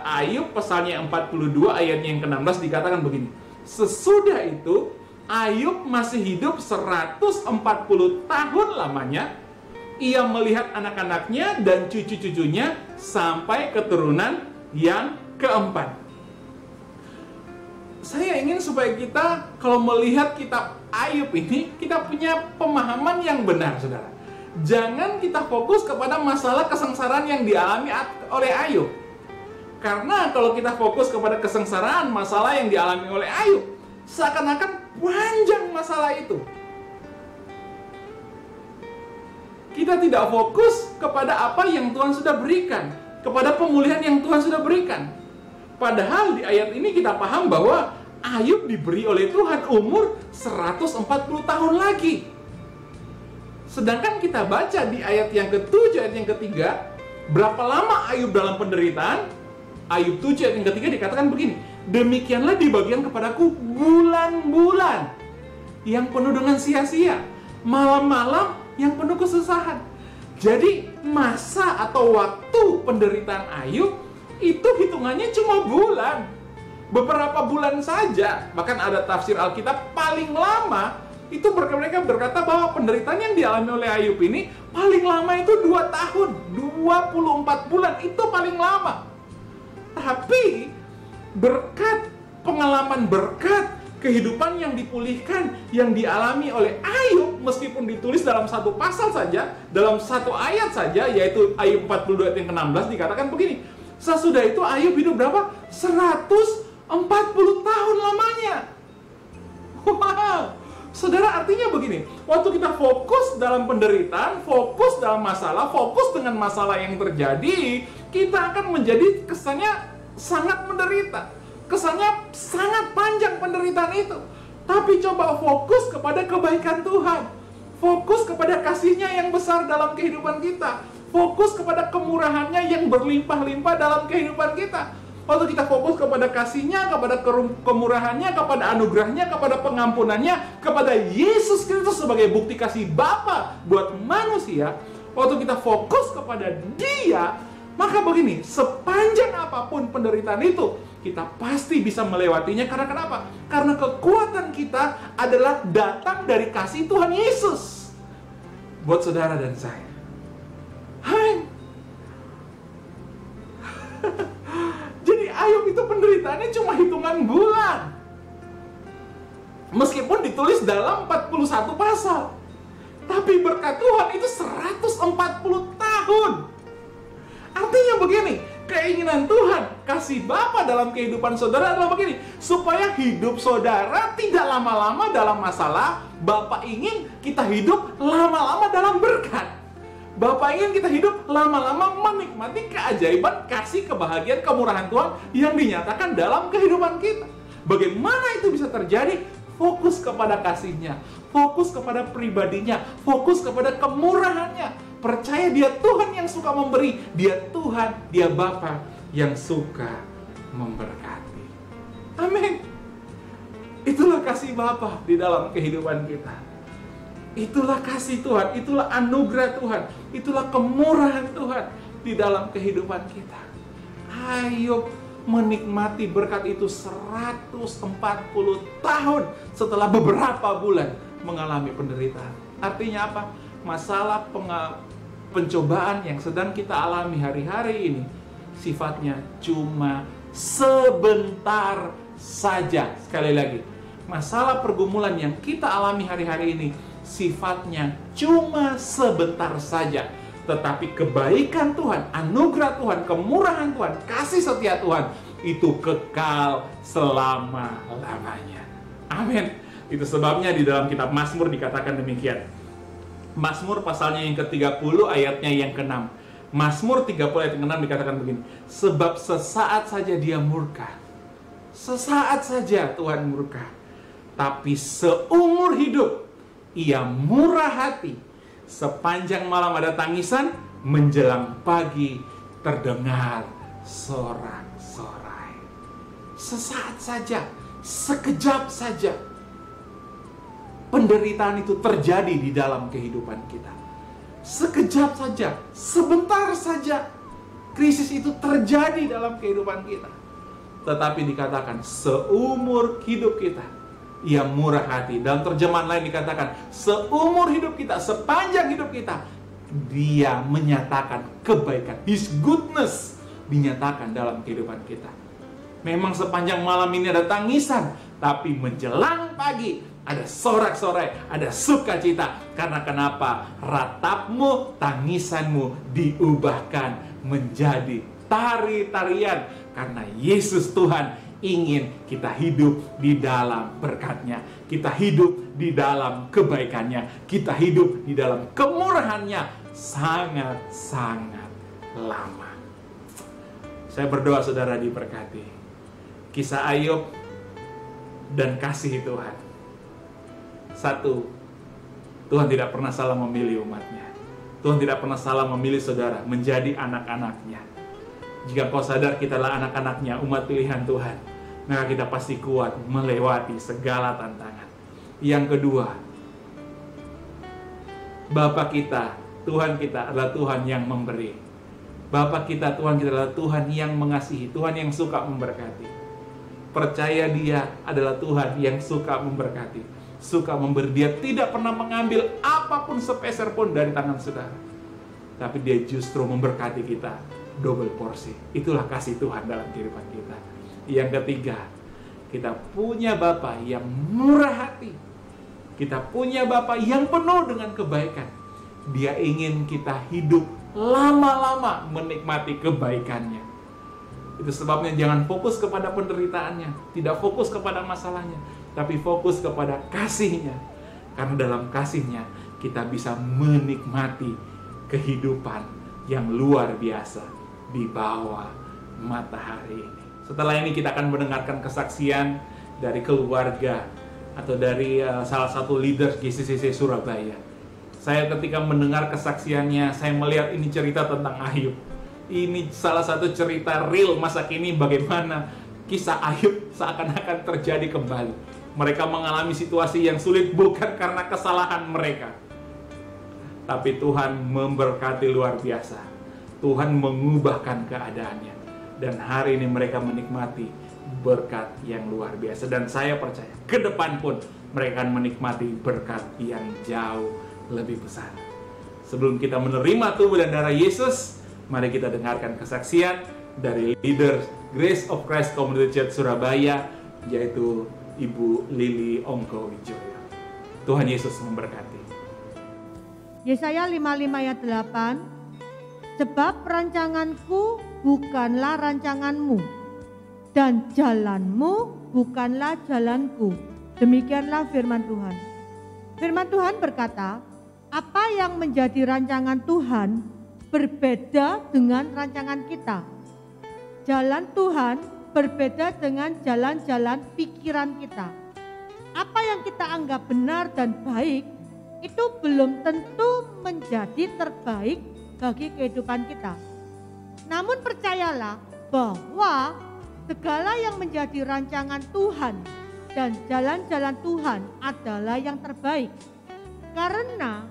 Ayub pasalnya 42 ayatnya yang ke-16 dikatakan begini. Sesudah itu Ayub masih hidup 140 tahun lamanya. Ia melihat anak-anaknya dan cucu-cucunya sampai keturunan yang keempat. Saya ingin supaya kita kalau melihat kitab Ayub ini, kita punya pemahaman yang benar, saudara. Jangan kita fokus kepada masalah kesengsaraan yang dialami oleh Ayub. Karena kalau kita fokus kepada kesengsaraan masalah yang dialami oleh Ayub, seakan-akan panjang masalah itu. Kita tidak fokus kepada apa yang Tuhan sudah berikan, kepada pemulihan yang Tuhan sudah berikan. Padahal di ayat ini kita paham bahwa Ayub diberi oleh Tuhan umur 140 tahun lagi. Sedangkan kita baca di ayat yang ke-7, ayat yang ketiga, berapa lama Ayub dalam penderitaan? Ayub 7 ayat yang ketiga dikatakan begini, demikianlah dibagikan kepadaku bulan-bulan yang penuh dengan sia-sia, malam-malam yang penuh kesusahan. Jadi masa atau waktu penderitaan Ayub itu hitungannya cuma bulan. Beberapa bulan saja. Bahkan ada tafsir Alkitab paling lama itu mereka berkata bahwa penderitaan yang dialami oleh Ayub ini paling lama itu 2 tahun, 24 bulan itu paling lama. Tapi berkat pengalaman, berkat kehidupan yang dipulihkan yang dialami oleh Ayub, meskipun ditulis dalam satu pasal saja, dalam satu ayat saja, yaitu Ayub 42 ayat yang ke-16 dikatakan begini. Sesudah itu Ayub hidup berapa? 140 tahun lamanya. Wow. Saudara, artinya begini, waktu kita fokus dalam penderitaan, fokus dalam masalah, fokus dengan masalah yang terjadi, kita akan menjadi kesannya sangat menderita. Kesannya sangat panjang penderitaan itu. Tapi coba fokus kepada kebaikan Tuhan. Fokus kepada kasih-Nya yang besar dalam kehidupan kita. Fokus kepada kemurahan-Nya yang berlimpah-limpah dalam kehidupan kita. Waktu kita fokus kepada kasih-Nya, kepada kemurahan-Nya, kepada anugerah-Nya, kepada pengampunan-Nya, kepada Yesus Kristus sebagai bukti kasih Bapa buat manusia. Waktu kita fokus kepada Dia, maka begini, sepanjang apapun penderitaan itu, kita pasti bisa melewatinya. Karena kenapa? Karena kekuatan kita adalah datang dari kasih Tuhan Yesus buat saudara dan saya. Hai. Jadi Ayub itu penderitaannya cuma hitungan bulan. Meskipun ditulis dalam 41 pasal. Tapi berkat Tuhan itu 140 tahun. Artinya begini, keinginan Tuhan, kasih Bapa dalam kehidupan saudara adalah begini, supaya hidup saudara tidak lama-lama dalam masalah. Bapa ingin kita hidup lama-lama dalam berkat. Bapa ingin kita hidup lama-lama menikmati keajaiban, kasih, kebahagiaan, kemurahan Tuhan yang dinyatakan dalam kehidupan kita. Bagaimana itu bisa terjadi? Fokus kepada kasih-Nya, fokus kepada pribadinya, fokus kepada kemurahannya. Percaya Dia Tuhan yang suka memberi, Dia Tuhan, Dia Bapa yang suka memberkati. Amin. Itulah kasih Bapa di dalam kehidupan kita. Itulah kasih Tuhan, itulah anugerah Tuhan, itulah kemurahan Tuhan di dalam kehidupan kita. Ayub menikmati berkat itu 140 tahun setelah beberapa bulan mengalami penderitaan. Artinya apa? Masalah pencobaan yang sedang kita alami hari-hari ini sifatnya cuma sebentar saja. Sekali lagi, masalah pergumulan yang kita alami hari-hari ini sifatnya cuma sebentar saja. Tetapi kebaikan Tuhan, anugerah Tuhan, kemurahan Tuhan, kasih setia Tuhan itu kekal selama-lamanya. Amin. Itu sebabnya di dalam kitab Mazmur dikatakan demikian. Mazmur pasalnya yang ke-30 ayatnya yang ke-6. Mazmur 30 ayat yang ke-6 dikatakan begini, sebab sesaat saja dia murka. Sesaat saja Tuhan murka. Tapi seumur hidup ia murah hati. Sepanjang malam ada tangisan, menjelang pagi terdengar sorak-sorai. Sesaat saja, sekejap saja penderitaan itu terjadi di dalam kehidupan kita. Sekejap saja, sebentar saja krisis itu terjadi dalam kehidupan kita. Tetapi dikatakan seumur hidup kita ia murah hati. Dalam terjemahan lain dikatakan seumur hidup kita, sepanjang hidup kita dia menyatakan kebaikan. His goodness dinyatakan dalam kehidupan kita. Memang sepanjang malam ini ada tangisan, tapi menjelang pagi ada sorak-sorai, ada sukacita. Karena kenapa? Ratapmu, tangisanmu diubahkan menjadi tari-tarian. Karena Yesus Tuhan ingin kita hidup di dalam berkat-Nya. Kita hidup di dalam kebaikan-Nya. Kita hidup di dalam kemurahan-Nya sangat-sangat lama. Saya berdoa saudara diberkati. Kisah Ayub dan kasih Tuhan. Satu, Tuhan tidak pernah salah memilih umatnya. Tuhan tidak pernah salah memilih saudara menjadi anak-anaknya. Jika kau sadar kita adalah anak-anaknya, umat pilihan Tuhan, maka kita pasti kuat melewati segala tantangan. Yang kedua, Bapa kita, Tuhan kita adalah Tuhan yang memberi. Bapa kita, Tuhan kita adalah Tuhan yang mengasihi, Tuhan yang suka memberkati. Percaya dia adalah Tuhan yang suka memberkati, suka memberi. Dia tidak pernah mengambil apapun sepeser pun dari tangan saudara, tapi dia justru memberkati kita double porsi. Itulah kasih Tuhan dalam kehidupan kita. Yang ketiga, kita punya Bapa yang murah hati. Kita punya Bapa yang penuh dengan kebaikan. Dia ingin kita hidup lama-lama menikmati kebaikannya. Itu sebabnya jangan fokus kepada penderitaannya, tidak fokus kepada masalahnya, tapi fokus kepada kasihnya. Karena dalam kasihnya kita bisa menikmati kehidupan yang luar biasa di bawah matahari ini. Setelah ini kita akan mendengarkan kesaksian dari keluarga atau dari salah satu leader GCCC Surabaya. Saya ketika mendengar kesaksiannya, saya melihat ini cerita tentang Ayub. Ini salah satu cerita real masa kini bagaimana kisah Ayub seakan-akan terjadi kembali. Mereka mengalami situasi yang sulit bukan karena kesalahan mereka, tapi Tuhan memberkati luar biasa. Tuhan mengubahkan keadaannya. Dan hari ini mereka menikmati berkat yang luar biasa. Dan saya percaya ke depan pun mereka akan menikmati berkat yang jauh lebih besar. Sebelum kita menerima tubuh dan darah Yesus, mari kita dengarkan kesaksian dari leader Grace of Christ Community Church Surabaya, yaitu Ibu Lili Ongko Wijoyo. Tuhan Yesus memberkati.
Yesaya 55 ayat 8, sebab rancanganku bukanlah rancanganmu, dan jalanmu bukanlah jalanku. Demikianlah firman Tuhan. Firman Tuhan berkata, apa yang menjadi rancangan Tuhan berbeda dengan rancangan kita. Jalan Tuhan berbeda dengan jalan-jalan pikiran kita. Apa yang kita anggap benar dan baik, itu belum tentu menjadi terbaik bagi kehidupan kita. Namun percayalah bahwa segala yang menjadi rancangan Tuhan dan jalan-jalan Tuhan adalah yang terbaik. Karena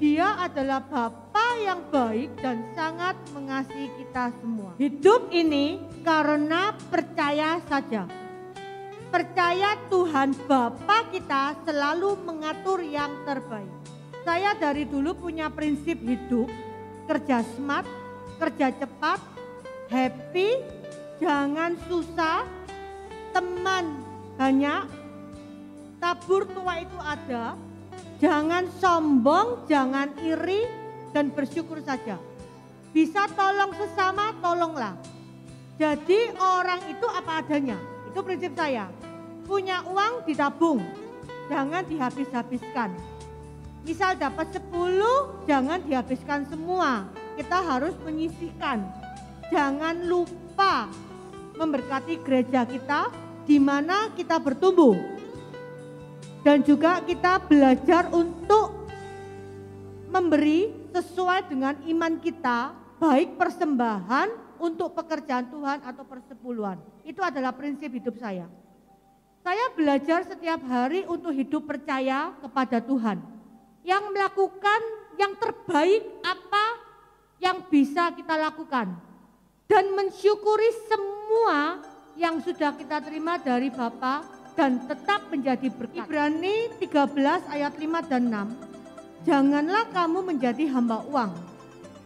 Dia adalah Bapa yang baik dan sangat mengasihi kita semua. Hidup ini karena percaya saja. Percaya Tuhan Bapa kita selalu mengatur yang terbaik. Saya dari dulu punya prinsip hidup, kerja smart, kerja cepat, happy, jangan susah, teman banyak, tabur tua itu ada, jangan sombong, jangan iri, dan bersyukur saja. Bisa tolong sesama, tolonglah. Jadi orang itu apa adanya, itu prinsip saya. Punya uang ditabung, jangan dihabis-habiskan. Misal dapat 10, jangan dihabiskan semua. Kita harus menyisihkan. Jangan lupa memberkati gereja kita di mana kita bertumbuh. Dan juga kita belajar untuk memberi sesuai dengan iman kita, baik persembahan untuk pekerjaan Tuhan atau persepuluhan. Itu adalah prinsip hidup saya. Saya belajar setiap hari untuk hidup percaya kepada Tuhan, yang melakukan yang terbaik apa yang bisa kita lakukan, dan mensyukuri semua yang sudah kita terima dari Bapa dan tetap menjadi berkat. Ibrani 13 ayat 5 dan 6. Janganlah kamu menjadi hamba uang,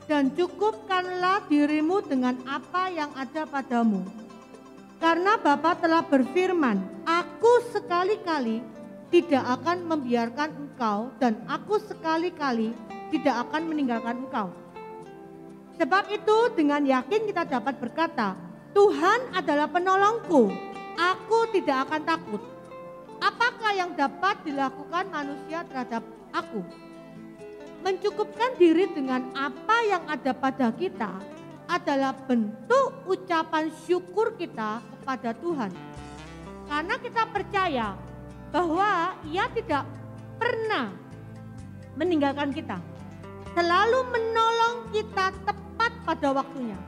dan cukupkanlah dirimu dengan apa yang ada padamu. Karena Bapa telah berfirman, aku sekali-kali tidak akan membiarkan engkau, dan aku sekali-kali tidak akan meninggalkan engkau. Sebab itu dengan yakin kita dapat berkata, Tuhan adalah penolongku, aku tidak akan takut. Apakah yang dapat dilakukan manusia terhadap aku? Mencukupkan diri dengan apa yang ada pada kita adalah bentuk ucapan syukur kita kepada Tuhan. Karena kita percaya bahwa Ia tidak pernah meninggalkan kita. Selalu menolong kita tepat pada waktunya.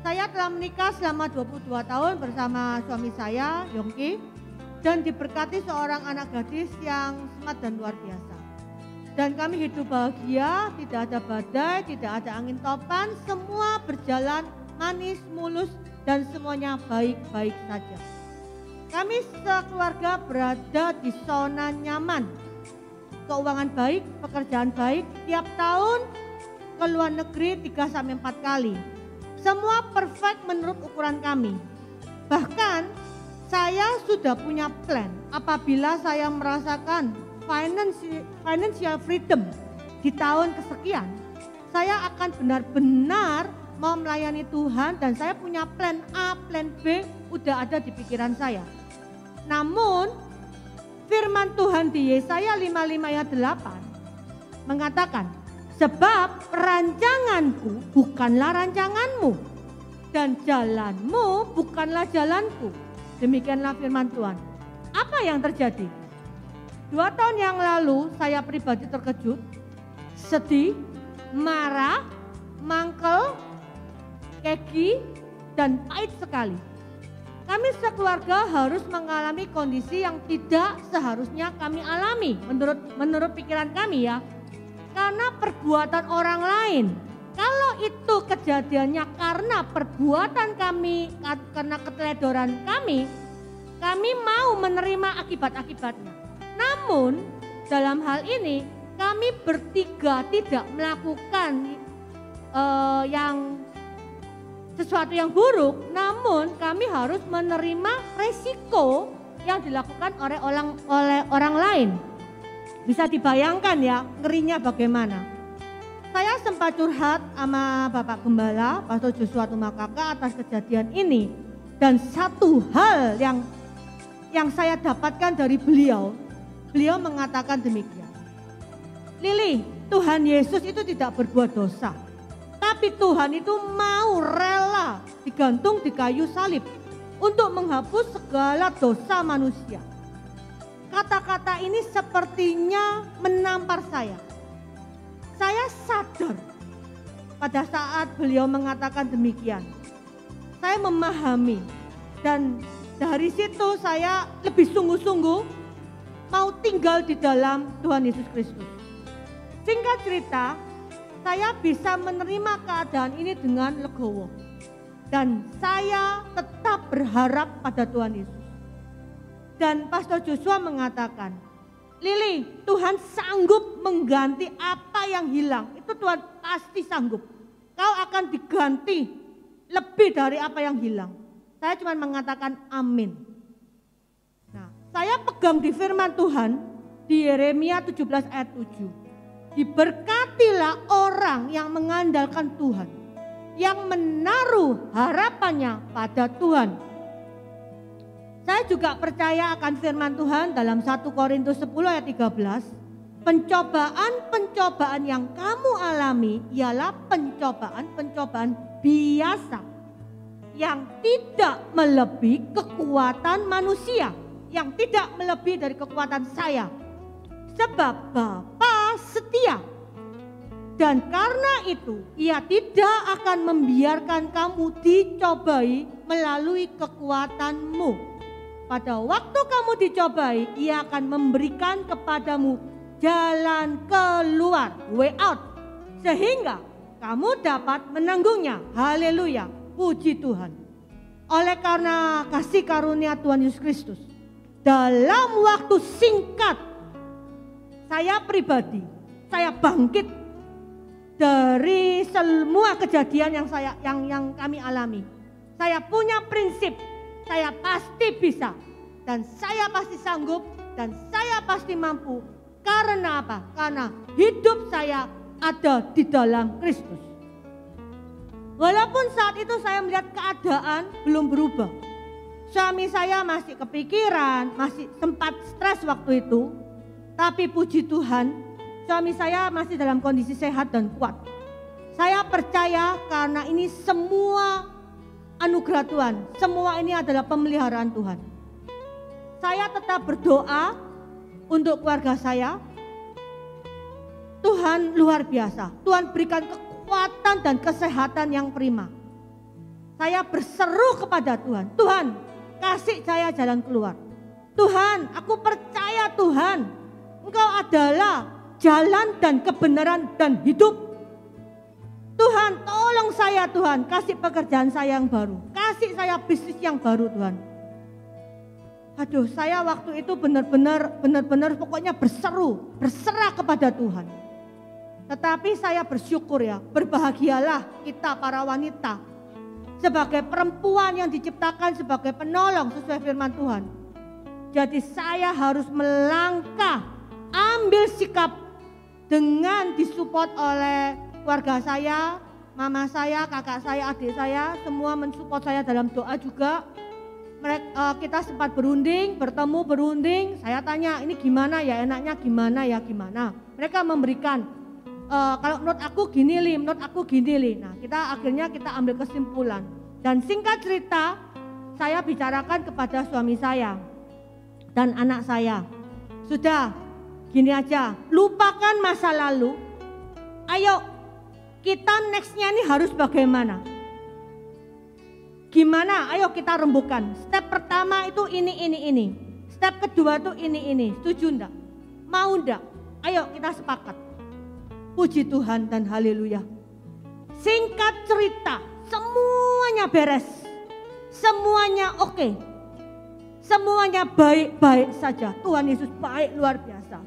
Saya telah menikah selama 22 tahun bersama suami saya, Yongki, dan diberkati seorang anak gadis yang smart dan luar biasa. Dan kami hidup bahagia, tidak ada badai, tidak ada angin topan, semua berjalan manis, mulus, dan semuanya baik-baik saja. Kami sekeluarga berada di zona nyaman, keuangan baik, pekerjaan baik, tiap tahun ke luar negeri 3-4 kali. Semua perfect menurut ukuran kami. Bahkan saya sudah punya plan apabila saya merasakan financial freedom di tahun kesekian, saya akan benar-benar mau melayani Tuhan, dan saya punya plan A, plan B udah ada di pikiran saya. Namun firman Tuhan di Yesaya 55 ayat 8 mengatakan, sebab rancanganku bukanlah rancanganmu, dan jalanmu bukanlah jalanku. Demikianlah firman Tuhan. Apa yang terjadi? 2 tahun yang lalu saya pribadi terkejut, sedih, marah, mangkel, keki, dan pahit sekali. Kami sekeluarga harus mengalami kondisi yang tidak seharusnya kami alami menurut pikiran kami ya. Karena perbuatan orang lain. Kalau itu kejadiannya karena perbuatan kami, karena keteledoran kami mau menerima akibat-akibatnya. Namun dalam hal ini kami bertiga tidak melakukan sesuatu yang buruk, namun kami harus menerima resiko yang dilakukan oleh orang lain. Bisa dibayangkan ya ngerinya bagaimana. Saya sempat curhat sama Bapak Gembala, Pastor Joshua Tumakaka atas kejadian ini. Dan satu hal yang saya dapatkan dari beliau mengatakan demikian. Lili, Tuhan Yesus itu tidak berbuat dosa. Tapi Tuhan itu mau rela digantung di kayu salib untuk menghapus segala dosa manusia. Kata-kata ini sepertinya menampar saya. Saya sadar pada saat beliau mengatakan demikian. Saya memahami, dan dari situ saya lebih sungguh-sungguh mau tinggal di dalam Tuhan Yesus Kristus. Singkat cerita, saya bisa menerima keadaan ini dengan legowo. Dan saya tetap berharap pada Tuhan Yesus. Dan Pastor Joshua mengatakan, Lili, Tuhan sanggup mengganti apa yang hilang. Itu Tuhan pasti sanggup. Kau akan diganti lebih dari apa yang hilang. Saya cuma mengatakan amin. Nah, saya pegang di firman Tuhan di Yeremia 17 ayat 7. Diberkatilah orang yang mengandalkan Tuhan, yang menaruh harapannya pada Tuhan. Saya juga percaya akan firman Tuhan dalam 1 Korintus 10 ayat 13. Pencobaan-pencobaan yang kamu alami ialah pencobaan-pencobaan biasa yang tidak melebihi kekuatan manusia, yang tidak melebihi dari kekuatan saya. Sebab Bapa setia. Dan karena itu Ia tidak akan membiarkan kamu dicobai melalui kekuatanmu. Pada waktu kamu dicobai, Ia akan memberikan kepadamu jalan keluar, way out, sehingga kamu dapat menanggungnya. Haleluya, puji Tuhan. Oleh karena kasih karunia Tuhan Yesus Kristus, dalam waktu singkat saya pribadi, saya bangkit dari semua kejadian yang kami alami. Saya punya prinsip, saya pasti bisa, dan saya pasti sanggup, dan saya pasti mampu. Karena apa? Karena hidup saya ada di dalam Kristus. Walaupun saat itu saya melihat keadaan belum berubah. Suami saya masih kepikiran, masih sempat stres waktu itu. Tapi puji Tuhan, suami saya masih dalam kondisi sehat dan kuat. Saya percaya karena ini semua anugerah Tuhan. Semua ini adalah pemeliharaan Tuhan. Saya tetap berdoa untuk keluarga saya. Tuhan luar biasa. Tuhan berikan kekuatan dan kesehatan yang prima. Saya berseru kepada Tuhan. Tuhan, kasih saya jalan keluar. Tuhan, aku percaya Tuhan, Engkau adalah jalan dan kebenaran dan hidup. Tuhan, tolong saya Tuhan, kasih pekerjaan saya yang baru. Kasih saya bisnis yang baru Tuhan. Aduh, saya waktu itu benar-benar pokoknya berserah kepada Tuhan. Tetapi saya bersyukur ya, berbahagialah kita para wanita sebagai perempuan yang diciptakan sebagai penolong sesuai firman Tuhan. Jadi saya harus melangkah, ambil sikap dengan disupport oleh keluarga saya, mama saya, kakak saya, adik saya, semua mensupport saya dalam doa juga. Kita sempat berunding, berunding. Saya tanya, ini gimana ya, enaknya gimana ya, gimana. Mereka memberikan, kalau menurut aku gini li, menurut aku gini li. Nah, akhirnya kita ambil kesimpulan. Dan singkat cerita, saya bicarakan kepada suami saya dan anak saya. Sudah, gini aja, lupakan masa lalu. Ayo, kita nextnya ini harus bagaimana? Gimana? Ayo kita rembukan. Step pertama itu ini. Step kedua itu ini. Setuju enggak? Mau enggak? Ayo kita sepakat. Puji Tuhan dan haleluya. Singkat cerita, semuanya beres. Semuanya oke. Semuanya baik-baik saja. Tuhan Yesus baik luar biasa.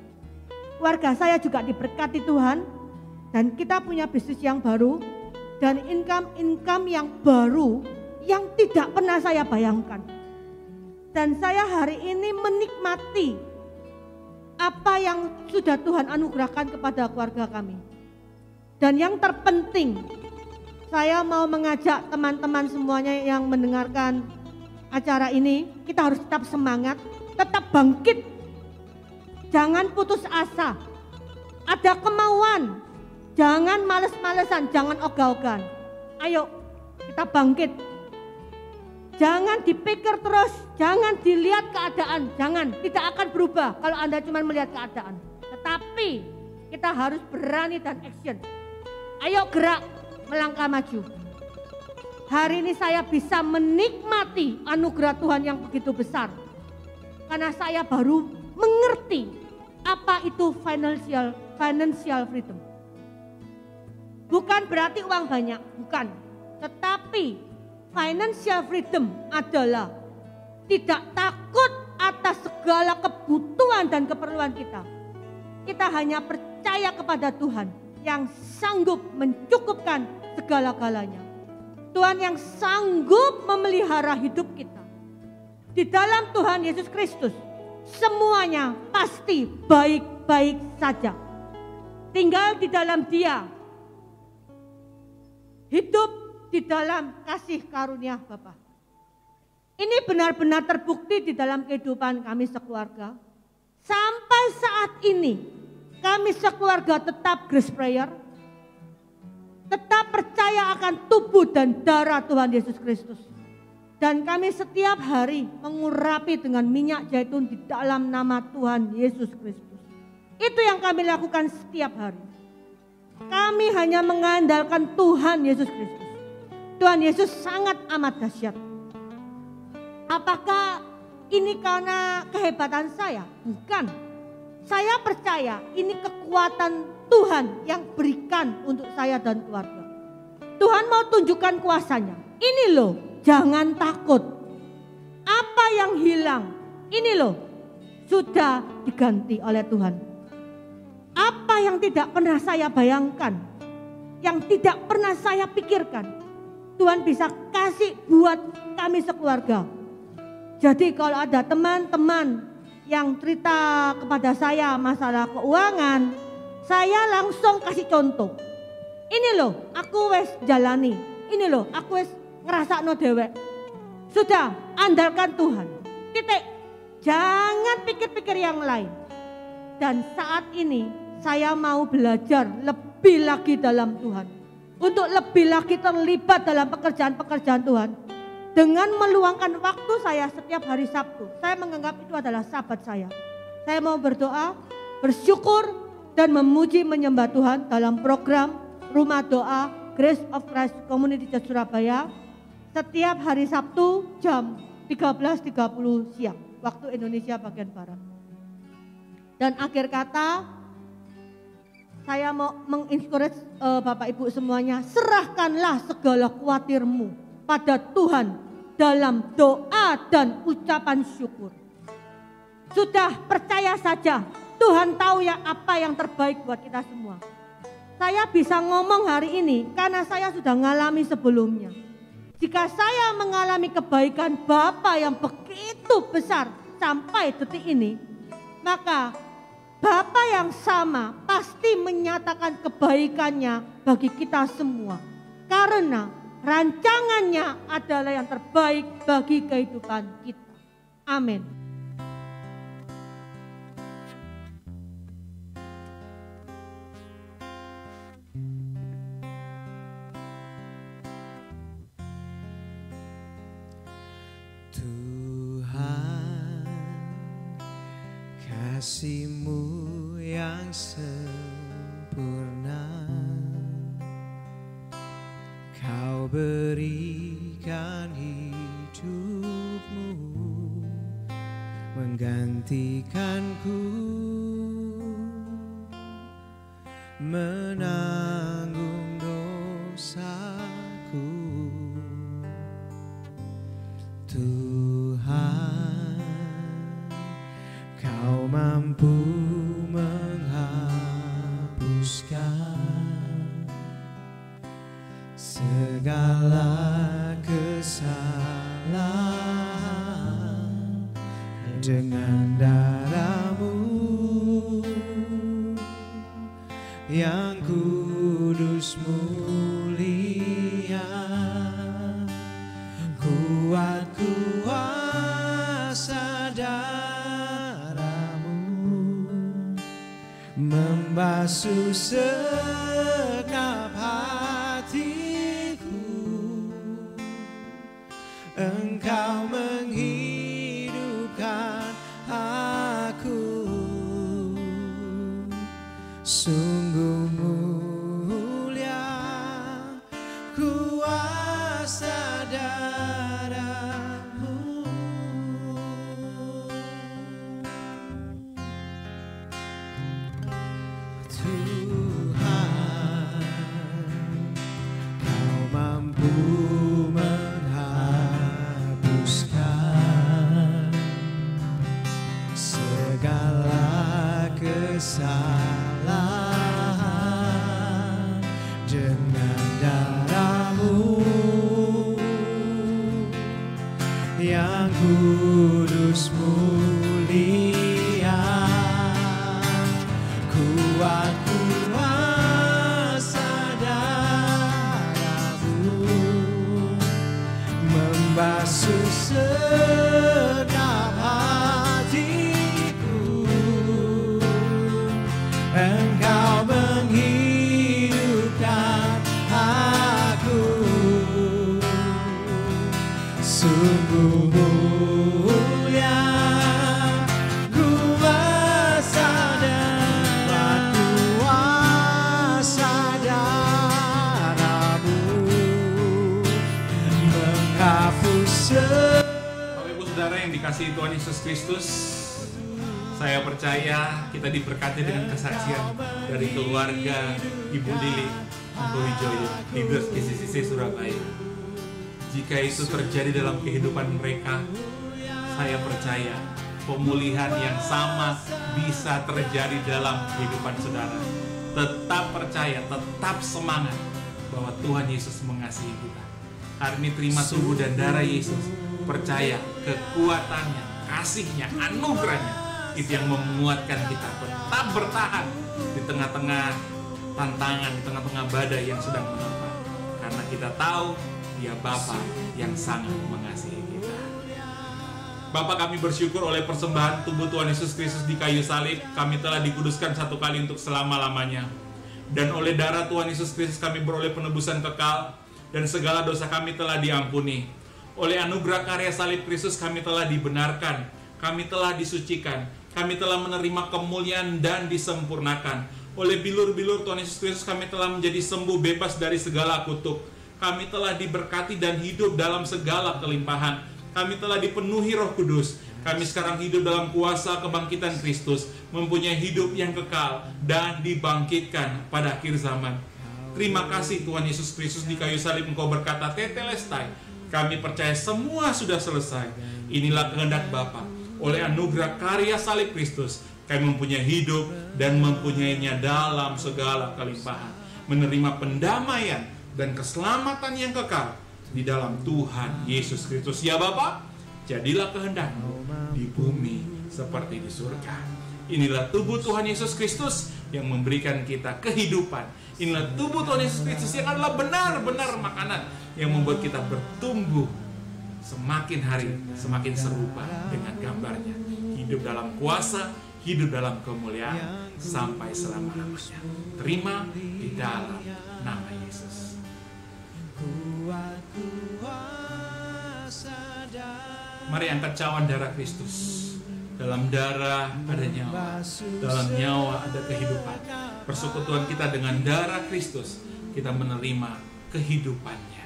Keluarga saya juga diberkati Tuhan. Dan kita punya bisnis yang baru. Dan income yang baru yang tidak pernah saya bayangkan. Dan saya hari ini menikmati apa yang sudah Tuhan anugerahkan kepada keluarga kami. Dan yang terpenting, saya mau mengajak teman-teman semuanya yang mendengarkan acara ini, kita harus tetap semangat, tetap bangkit. Jangan putus asa. Ada kemauan, jangan males-malesan, jangan ogah-ogahan. Ayo kita bangkit. Jangan dipikir terus, jangan dilihat keadaan, jangan, tidak akan berubah kalau Anda cuma melihat keadaan. Tetapi kita harus berani dan action. Ayo gerak, melangkah maju. Hari ini saya bisa menikmati anugerah Tuhan yang begitu besar. Karena saya baru mengerti apa itu financial freedom. Bukan berarti uang banyak, bukan. Tetapi financial freedom adalah tidak takut atas segala kebutuhan dan keperluan kita. Kita hanya percaya kepada Tuhan yang sanggup mencukupkan segala-galanya. Tuhan yang sanggup memelihara hidup kita. Di dalam Tuhan Yesus Kristus, semuanya pasti baik-baik saja. Tinggal di dalam Dia. Hidup di dalam kasih karunia Bapa. Ini benar-benar terbukti di dalam kehidupan kami sekeluarga. Sampai saat ini kami sekeluarga tetap Grace Prayer, tetap percaya akan tubuh dan darah Tuhan Yesus Kristus. Dan kami setiap hari mengurapi dengan minyak zaitun di dalam nama Tuhan Yesus Kristus. Itu yang kami lakukan setiap hari. Kami hanya mengandalkan Tuhan Yesus Kristus. Tuhan Yesus sangat amat dahsyat. Apakah ini karena kehebatan saya? Bukan. Saya percaya ini kekuatan Tuhan yang berikan untuk saya dan keluarga. Tuhan mau tunjukkan kuasanya. Ini loh, jangan takut. Apa yang hilang, ini loh, sudah diganti oleh Tuhan. Apa yang tidak pernah saya bayangkan, yang tidak pernah saya pikirkan, Tuhan bisa kasih buat kami sekeluarga. Jadi kalau ada teman-teman yang cerita kepada saya masalah keuangan, saya langsung kasih contoh. Ini loh, aku wes jalani. Ini loh, aku wes ngerasakno dewek. Sudah, andalkan Tuhan. Titik. Jangan pikir-pikir yang lain. Dan saat ini saya mau belajar lebih lagi dalam Tuhan. Untuk lebih lagi terlibat dalam pekerjaan-pekerjaan Tuhan. Dengan meluangkan waktu saya setiap hari Sabtu. Saya menganggap itu adalah sahabat saya. Saya mau berdoa, bersyukur, dan memuji menyembah Tuhan dalam program Rumah Doa Grace of Christ Community Church Surabaya. Setiap hari Sabtu jam 13.30 siang. Waktu Indonesia bagian Barat. Dan akhir kata, saya mau mengencourage Bapak Ibu semuanya, serahkanlah segala khawatirmu pada Tuhan dalam doa dan ucapan syukur. Sudah, percaya saja, Tuhan tahu ya apa yang terbaik buat kita semua. Saya bisa ngomong hari ini karena saya sudah mengalami sebelumnya. Jika saya mengalami kebaikan Bapa yang begitu besar sampai detik ini, maka Bapa yang sama pasti menyatakan kebaikannya bagi kita semua. Karena rancangannya adalah yang terbaik bagi kehidupan kita. Amin.
Tuhan, kasih-Mu yang sempurna Kau berikan hidupmu menggantikanku menanggung dosaku. Tuhan, Kau mampu menghapuskan segala kesalahan dengan darah-Mu yang kudus mulia. Kuat kuasa darah-Mu membasuh segenap hatiku. Engkau menghidupkan aku. Sungguh mulia kuasa darah-Mu. Tuhan, Kau mampu menghapuskan segala kesalahan dengan darah-Mu yang kudus mulia. Kuat kuasa darah-Mu membasuh segenap hatiku. sungguh mulia kuasa darah-Mu menghapus.
Bapak Ibu Saudara yang dikasihi Tuhan Yesus Kristus, saya percaya kita diberkati dengan kesaksian dari keluarga Ibu Lili Wijoyo di Grace KCCC Surabaya. Jika itu terjadi dalam kehidupan mereka, saya percaya pemulihan yang sama bisa terjadi dalam kehidupan saudara. Tetap percaya, tetap semangat bahwa Tuhan Yesus mengasihi kita. Hari ini terima tubuh dan darah Yesus. Percaya kekuatannya, kasihnya, anugerahnya, itu yang menguatkan kita tetap bertahan di tengah-tengah tantangan, di tengah-tengah badai yang sedang menerpa. Karena kita tahu Dia Bapa yang sangat mengasihi kita. Bapa, kami bersyukur oleh persembahan tubuh Tuhan Yesus Kristus di kayu salib, kami telah dikuduskan satu kali untuk selama-lamanya. Dan oleh darah Tuhan Yesus Kristus kami beroleh penebusan kekal, dan segala dosa kami telah diampuni. Oleh anugerah karya salib Kristus kami telah dibenarkan, kami telah disucikan, kami telah menerima kemuliaan dan disempurnakan. Oleh bilur-bilur Tuhan Yesus Kristus kami telah menjadi sembuh, bebas dari segala kutuk. Kami telah diberkati dan hidup dalam segala kelimpahan. Kami telah dipenuhi Roh Kudus. Kami sekarang hidup dalam kuasa kebangkitan Kristus, mempunyai hidup yang kekal dan dibangkitkan pada akhir zaman. Terima kasih Tuhan Yesus Kristus, di kayu salib Engkau berkata, Tetelestai, kami percaya semua sudah selesai. Inilah kehendak Bapa. Oleh anugerah karya salib Kristus, kami mempunyai hidup dan mempunyainya dalam segala kelimpahan, menerima pendamaian dan keselamatan yang kekal di dalam Tuhan Yesus Kristus. Ya Bapa, jadilah kehendak-Mu di bumi seperti di surga. Inilah tubuh Tuhan Yesus Kristus yang memberikan kita kehidupan. Inilah tubuh Tuhan Yesus Kristus yang adalah benar-benar makanan yang membuat kita bertumbuh semakin hari semakin serupa dengan gambarnya. Hidup dalam kuasa, hidup dalam kemuliaan sampai selama-lamanya. Terima di dalam nama Yesus. Mari angkat cawan darah Kristus. Dalam darah ada nyawa, dalam nyawa ada kehidupan. Persekutuan kita dengan darah Kristus, kita menerima kehidupannya,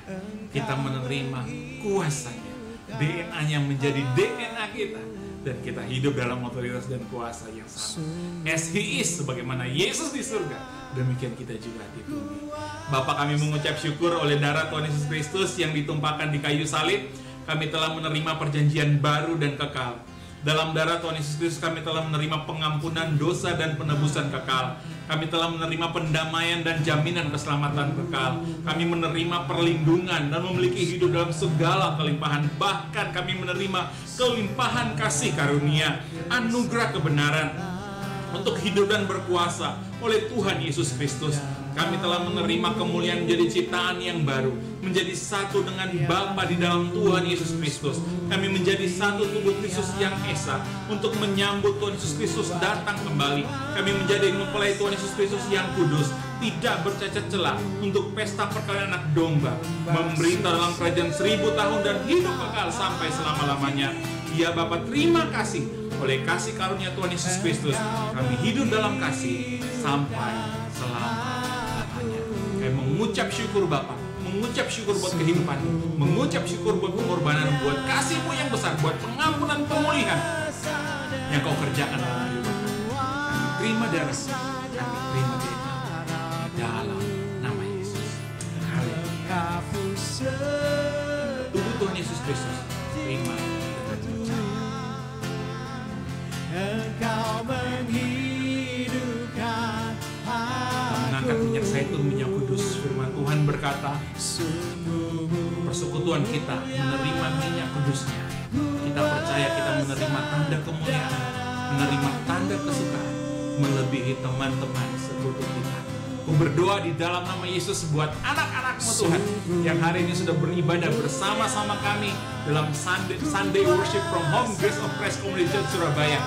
kita menerima kuasanya. DNA-nya menjadi DNA kita, dan kita hidup dalam otoritas dan kuasa yang sama. As He is, sebagaimana Yesus di surga, demikian kita juga di bumi. Bapa, kami mengucap syukur oleh darah Tuhan Yesus Kristus yang ditumpahkan di kayu salib. Kami telah menerima perjanjian baru dan kekal. Dalam darah Tuhan Yesus Kristus kami telah menerima pengampunan dosa dan penebusan kekal. Kami telah menerima pendamaian dan jaminan keselamatan kekal. Kami menerima perlindungan dan memiliki hidup dalam segala kelimpahan. Bahkan kami menerima kelimpahan kasih karunia, anugerah kebenaran untuk hidup dan berkuasa oleh Tuhan Yesus Kristus. Kami telah menerima kemuliaan menjadi ciptaan yang baru, menjadi satu dengan Bapa di dalam Tuhan Yesus Kristus. Kami menjadi satu tubuh Kristus yang esa untuk menyambut Tuhan Yesus Kristus datang kembali. Kami menjadi mempelai Tuhan Yesus Kristus yang kudus, tidak bercacat celah, untuk pesta perkawinan anak domba, memerintah dalam kerajaan 1000 tahun dan hidup kekal sampai selama-lamanya. Ya Bapa, terima kasih. Oleh kasih karunia Tuhan Yesus Kristus, kami hidup dalam kasih sampai selama-lamanya. Kami mengucap syukur Bapa, mengucap syukur buat kehidupan, mengucap syukur buat pengorbanan, buat kasih-Mu yang besar, buat pengampunan, pemulihan yang Kau kerjakan dalam kehidupan kami. Kami terima darah, kami terima DNA dalam nama Yesus. Haleluya. Tubuh Tuhan Yesus Kristus, terima dengan percaya. Engkau menghidupkan, mengangkat minyak zaitun, minyak kudus. Firman Tuhan berkata, persekutuan kita menerima minyak kudusnya. Kita percaya kita menerima tanda kemuliaan, menerima tanda kesukaan, melebihi teman-teman sekutu kita. Aku berdoa di dalam nama Yesus buat anak-anak-Mu Tuhan yang hari ini sudah beribadah bersama-sama kami dalam Sunday Worship from Home Grace of Christ Community Church Surabaya.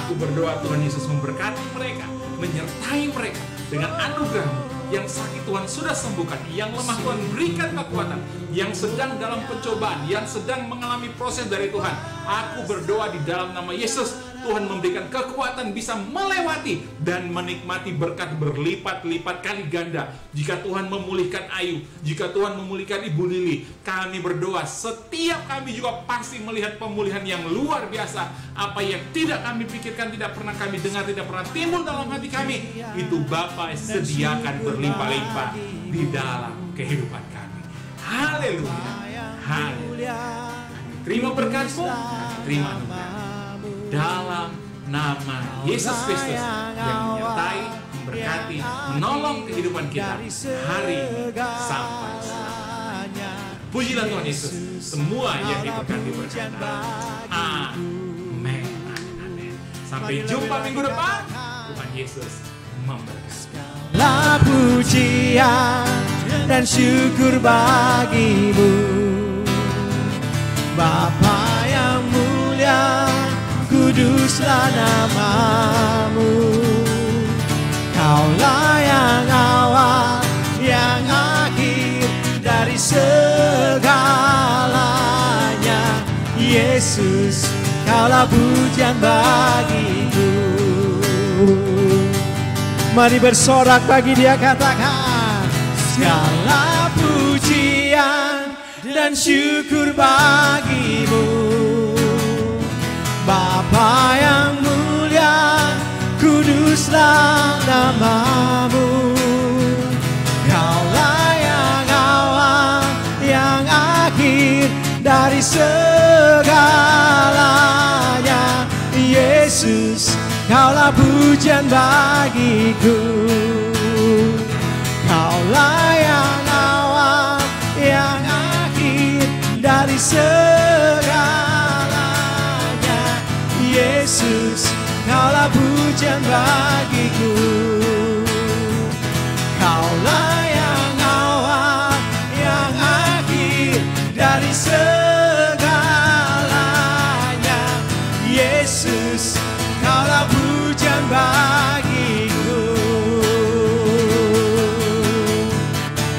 Aku berdoa Tuhan Yesus memberkati mereka, menyertai mereka dengan anugerah-Mu Yang sakit Tuhan sudah sembuhkan, yang lemah Tuhan berikan kekuatan, yang sedang dalam pencobaan, yang sedang mengalami proses dari Tuhan. Aku berdoa di dalam nama Yesus, Tuhan memberikan kekuatan bisa melewati dan menikmati berkat berlipat-lipat kali ganda. Jika Tuhan memulihkan Ayu, jika Tuhan memulihkan Ibu Lili, kami berdoa setiap kami juga pasti melihat pemulihan yang luar biasa. Apa yang tidak kami pikirkan, tidak pernah kami dengar, tidak pernah timbul dalam hati kami, itu Bapa sediakan berlimpah-limpah di dalam kehidupan kami. Haleluya, haleluya. Terima berkat-Mu, terima anugerah dalam nama Yesus Kristus yang menyertai, memberkati, menolong kehidupan kita hari ini sampai selamanya. Pujilah Tuhan Yesus. Semua yang diberkati berkata amin, amin, amin. Sampai jumpa minggu depan. Tuhan Yesus memberkati.
Segala pujian dan syukur bagimu, Bapa yang mulia, kuduslah namamu. Kaulah yang awal, yang akhir dari segalanya. Yesus, Kaulah pujian bagiku. Mari bersorak bagi Dia, katakan segala pujian dan syukur bagimu, Bapa yang mulia, kuduslah namamu. Kaulah yang awal, yang akhir dari segalanya. Yesus, Kaulah pujian bagiku. Kaulah yang awal, yang akhir dari segalanya. Yesus, Kaulah pujian bagiku. Kaulah yang awal, yang akhir dari segalanya. Yesus, Kaulah pujian bagiku.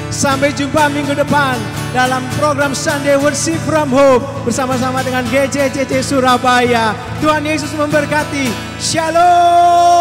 Sampai jumpa minggu depan dalam program Sunday Worship from Hope bersama-sama dengan GCCC Surabaya. Tuhan Yesus memberkati. Shalom.